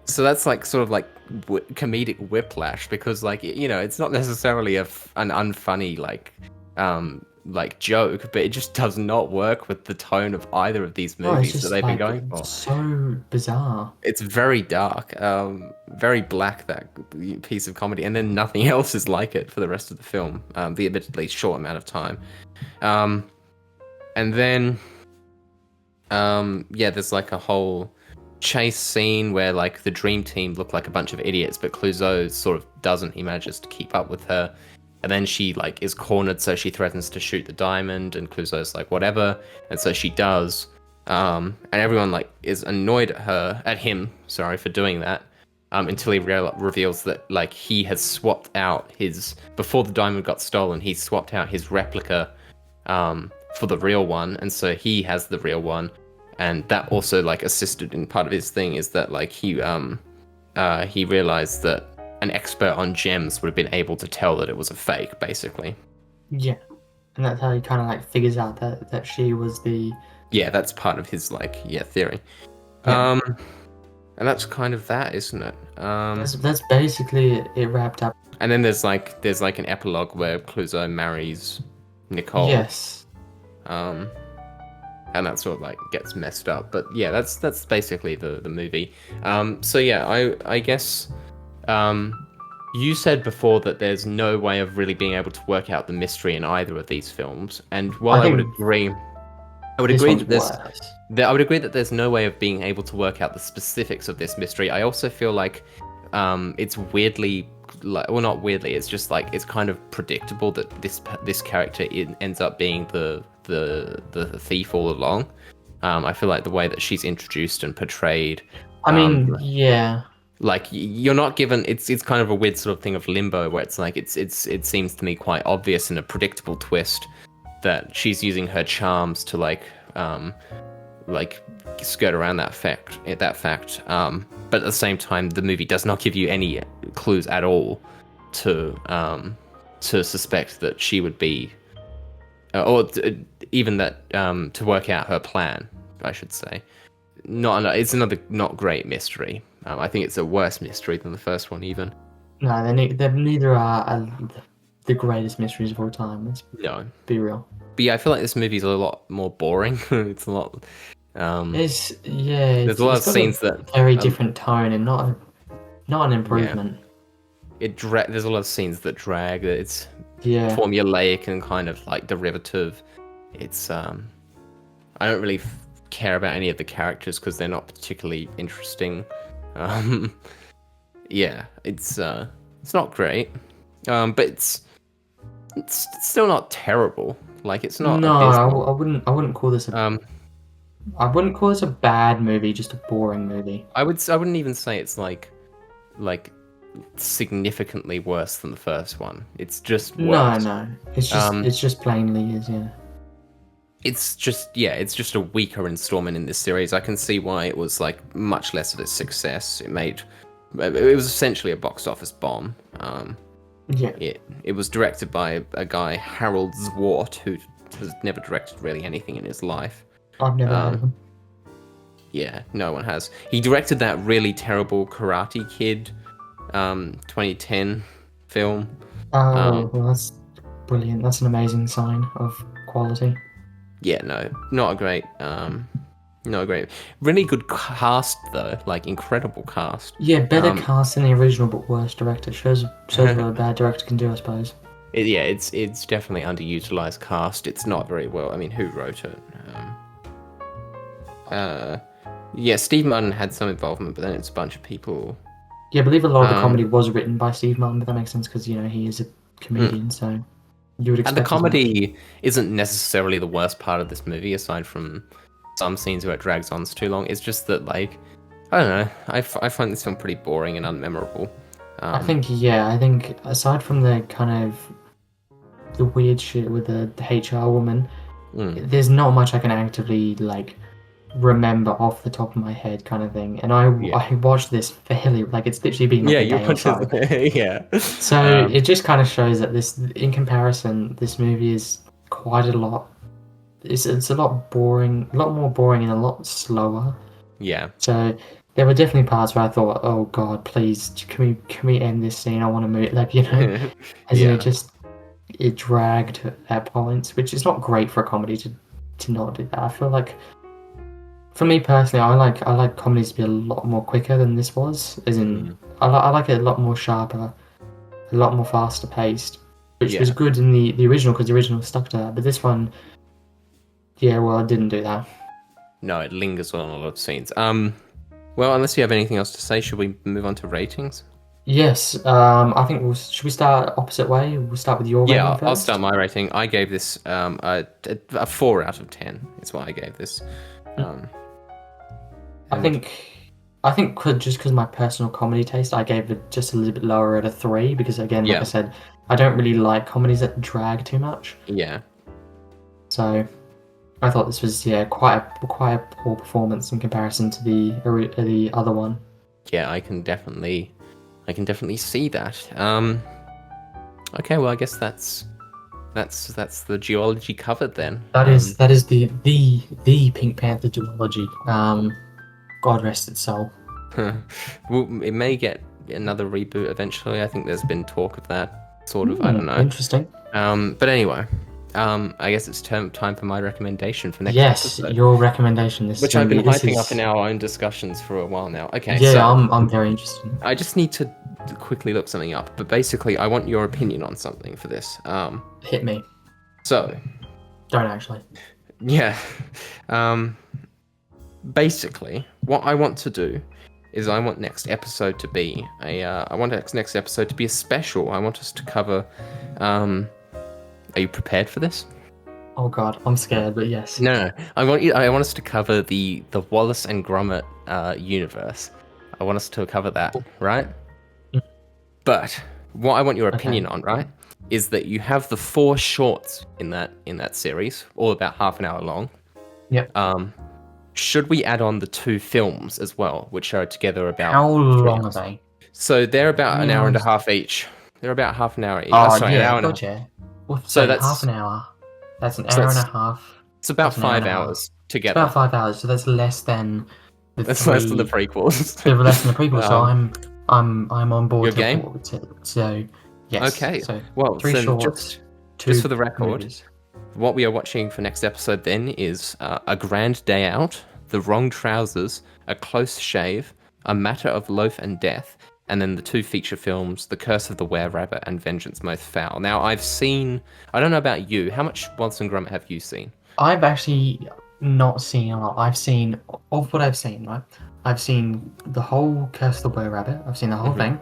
So that's like sort of like comedic whiplash, because like it's not necessarily an unfunny like joke, but it just does not work with the tone of either of these movies that they've been going for. It's so bizarre. It's very dark, very black, that piece of comedy, and then nothing else is like it for the rest of the film, the admittedly short amount of time. And then there's like a whole chase scene where like the dream team look like a bunch of idiots, but Clouseau sort of doesn't. He manages to keep up with her. And then she like is cornered, so she threatens to shoot the diamond, and Clouseau's like, whatever. And so she does. And everyone like is annoyed at him, for doing that. Until he reveals that like he has swapped out before the diamond got stolen, he swapped out his replica for the real one, and so he has the real one. And that also like assisted in part of his thing, is that like he realized that an expert on gems would have been able to tell that it was a fake, basically. Yeah, and that's how he kind of like figures out that she was the... Yeah, that's part of his theory. Yeah. And that's kind of that, isn't it? That's basically it wrapped up. And then there's an epilogue where Clouseau marries Nicole. Yes. And that sort of like gets messed up, but yeah, that's basically the movie. So yeah, I guess. You said before that there's no way of really being able to work out the mystery in either of these films, and while I would agree that there's no way of being able to work out the specifics of this mystery, I also feel like it's weirdly, not weirdly, it's just like it's kind of predictable that this character ends up being the thief all along. I feel like the way that she's introduced and portrayed. Yeah. Like you're not given, it's kind of a weird sort of thing of limbo, where it's like it seems to me quite obvious and a predictable twist that she's using her charms to like skirt around that fact. But at the same time, the movie does not give you any clues at all to suspect that she would be, even that to work out her plan, I should say. It's another not great mystery. I think it's a worse mystery than the first one, even. No, they neither are the greatest mysteries of all time. Let's No. be real. But yeah, I feel like this movie's a lot more boring. It's a lot. It's There's a lot of got scenes a that very different tone and not an yeah, improvement. there's a lot of scenes that drag. That it's Yeah. formulaic and kind of like derivative. It's I don't really care about any of the characters because they're not particularly interesting. Um, yeah, it's not great. But it's still not terrible. Like it's not No, abysmal. I wouldn't call this I wouldn't call this a bad movie, just a boring movie. I wouldn't even say it's like significantly worse than the first one. It's just No, worse. no. It's just plainly is, yeah. It's just a weaker installment in this series. I can see why it was like much less of a success. It was essentially a box office bomb. Yeah. It was directed by a guy, Harold Zwart, who has never directed really anything in his life. I've never heard of him. Yeah, no one has. He directed that really terrible Karate Kid 2010 film. Oh, well, that's brilliant. That's an amazing sign of quality. Yeah, no, not a great really good cast though, like incredible cast. Yeah, better cast than the original, but worse director. Shows what a bad director can do, I suppose. It's definitely underutilized cast. It's not very well. I mean, who wrote it? Yeah, Steve Martin had some involvement, but then it's a bunch of people. Yeah, I believe a lot of the comedy was written by Steve Martin, but that makes sense because he is a comedian, so you would expect. And the comedy isn't necessarily the worst part of this movie, aside from some scenes where it drags on too long. It's just that, like, I don't know. I find this film pretty boring and unmemorable. I think aside from the kind of the weird shit with the HR woman, there's not much I can actively like remember off the top of my head, kind of thing. And I watched this fairly like it's literally been like a day or so. Yeah. So it just kind of shows that in comparison, this movie is quite a lot. It's a lot boring, a lot more boring, and a lot slower. Yeah. So there were definitely parts where I thought, "Oh God, please, can we end this scene? I want to move." Like as in it dragged at points, which is not great for a comedy to not do that. I feel like, for me personally, I like comedies to be a lot more quicker than this was. As in, I like it a lot more sharper, a lot more faster paced, which was good in the original because the original stuck to that. But this one, it didn't do that. No, it lingers on a lot of scenes. Well, unless you have anything else to say, should we move on to ratings? Yes, I think should we start opposite way? We'll start with your rating first. I'll start my rating. I gave this a 4 out of 10. Is what I gave this. I think just because my personal comedy taste, I gave it just a little bit lower at a 3 because again, like I said, I don't really like comedies that drag too much. Yeah. So I thought this was quite a poor performance in comparison to the other one. Yeah, I can definitely see that. Okay, well I guess that's the Duology covered then. That is the Pink Panther Duology. God rest its soul. Well, it may get another reboot eventually. I think there's been talk of that, sort of. I don't know. Interesting. But anyway, I guess it's time for my recommendation for next episode. Yes, your recommendation. Which I've been hyping up in our own discussions for a while now. Okay. Yeah, so I'm very interested. I just need to quickly look something up, but basically, I want your opinion on something for this. Hit me. So. Don't actually. Yeah. Basically, what I want to do is I want next episode to be next episode to be a special. I want us to cover. Are you prepared for this? Oh God, I'm scared, but yes. No. I want us to cover the Wallace and Gromit universe. I want us to cover that, right? But what I want your opinion on, right, is that you have the 4 shorts in that series, all about half an hour long. Yep. Should we add on the 2 films as well, which are together about... How long are they? So they're about an hour and a half each. They're about half an hour each. Oh, sorry, yeah, an hour and gotcha. Well, so that's half an hour. That's an hour and a half. It's about 5 hours together. It's about 5 hours, so that's less than the less than the prequels. Less than the prequels, so I'm on board. Your game? So Yes. Okay. So Well, 3 then shorts, just 2 for the record, movies. what we are watching for next episode then is A Grand Day Out, The Wrong Trousers, A Close Shave, A Matter of Loaf and Death, and then the 2 feature films, The Curse of the Were-Rabbit and Vengeance Most Foul. Now, I've seen... I don't know about you. How much Wallace and Gromit have you seen? I've actually not seen a lot. I've seen, of what I've seen, right? I've seen the whole Curse of the Brer Rabbit. I've seen the whole thing.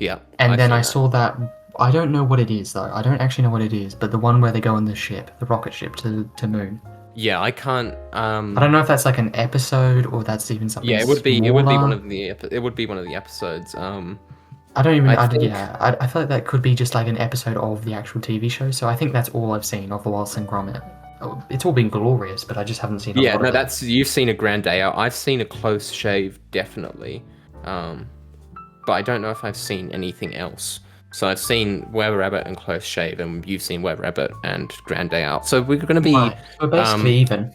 Yeah, And I've then seen I that. saw that, I don't know what it is though. I don't actually know what it is, but the one where they go on the ship, the rocket ship to Moon. Yeah, I can't... I don't know if that's like an episode or that's even something Yeah, it would be one smaller. of the it would be one of the episodes. I don't even, I think yeah, I feel like that could be just like an episode of the actual TV show. So I think that's all I've seen of the Wallace and Gromit. Oh, it's all been glorious, but I just haven't seen a yeah, lot no, of it. that's you've seen A Grand Day Out. I've seen A Close Shave definitely. But I don't know if I've seen anything else. So I've seen Were Rabbit and Close Shave, and you've seen Were Rabbit and Grand Day Out. So we're going to be, Right, so we're basically even.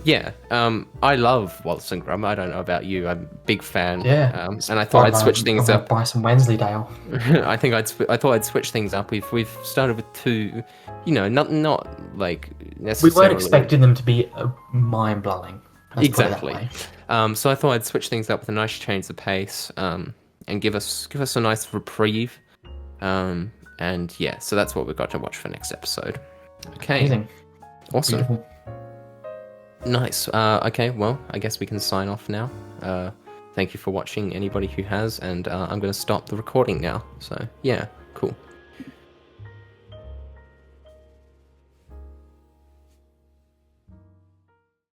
yeah. I love Wallace and Gromit. I don't know about you. I'm a big fan. Yeah. And I thought I'd switch I'm things gonna up. buy some Wensleydale. I thought I'd switch things up. We've started with 2, not like We necessarily. weren't expecting them to be mind blowing. Exactly. Put it that way. So I thought I'd switch things up with a nice change of pace, and give us a nice reprieve. And yeah, so that's what we've got to watch for next episode. Okay. Amazing. Awesome. Beautiful. Nice. Okay, well, I guess we can sign off now. Thank you for watching, anybody who has, and I'm going to stop the recording now. So yeah, cool.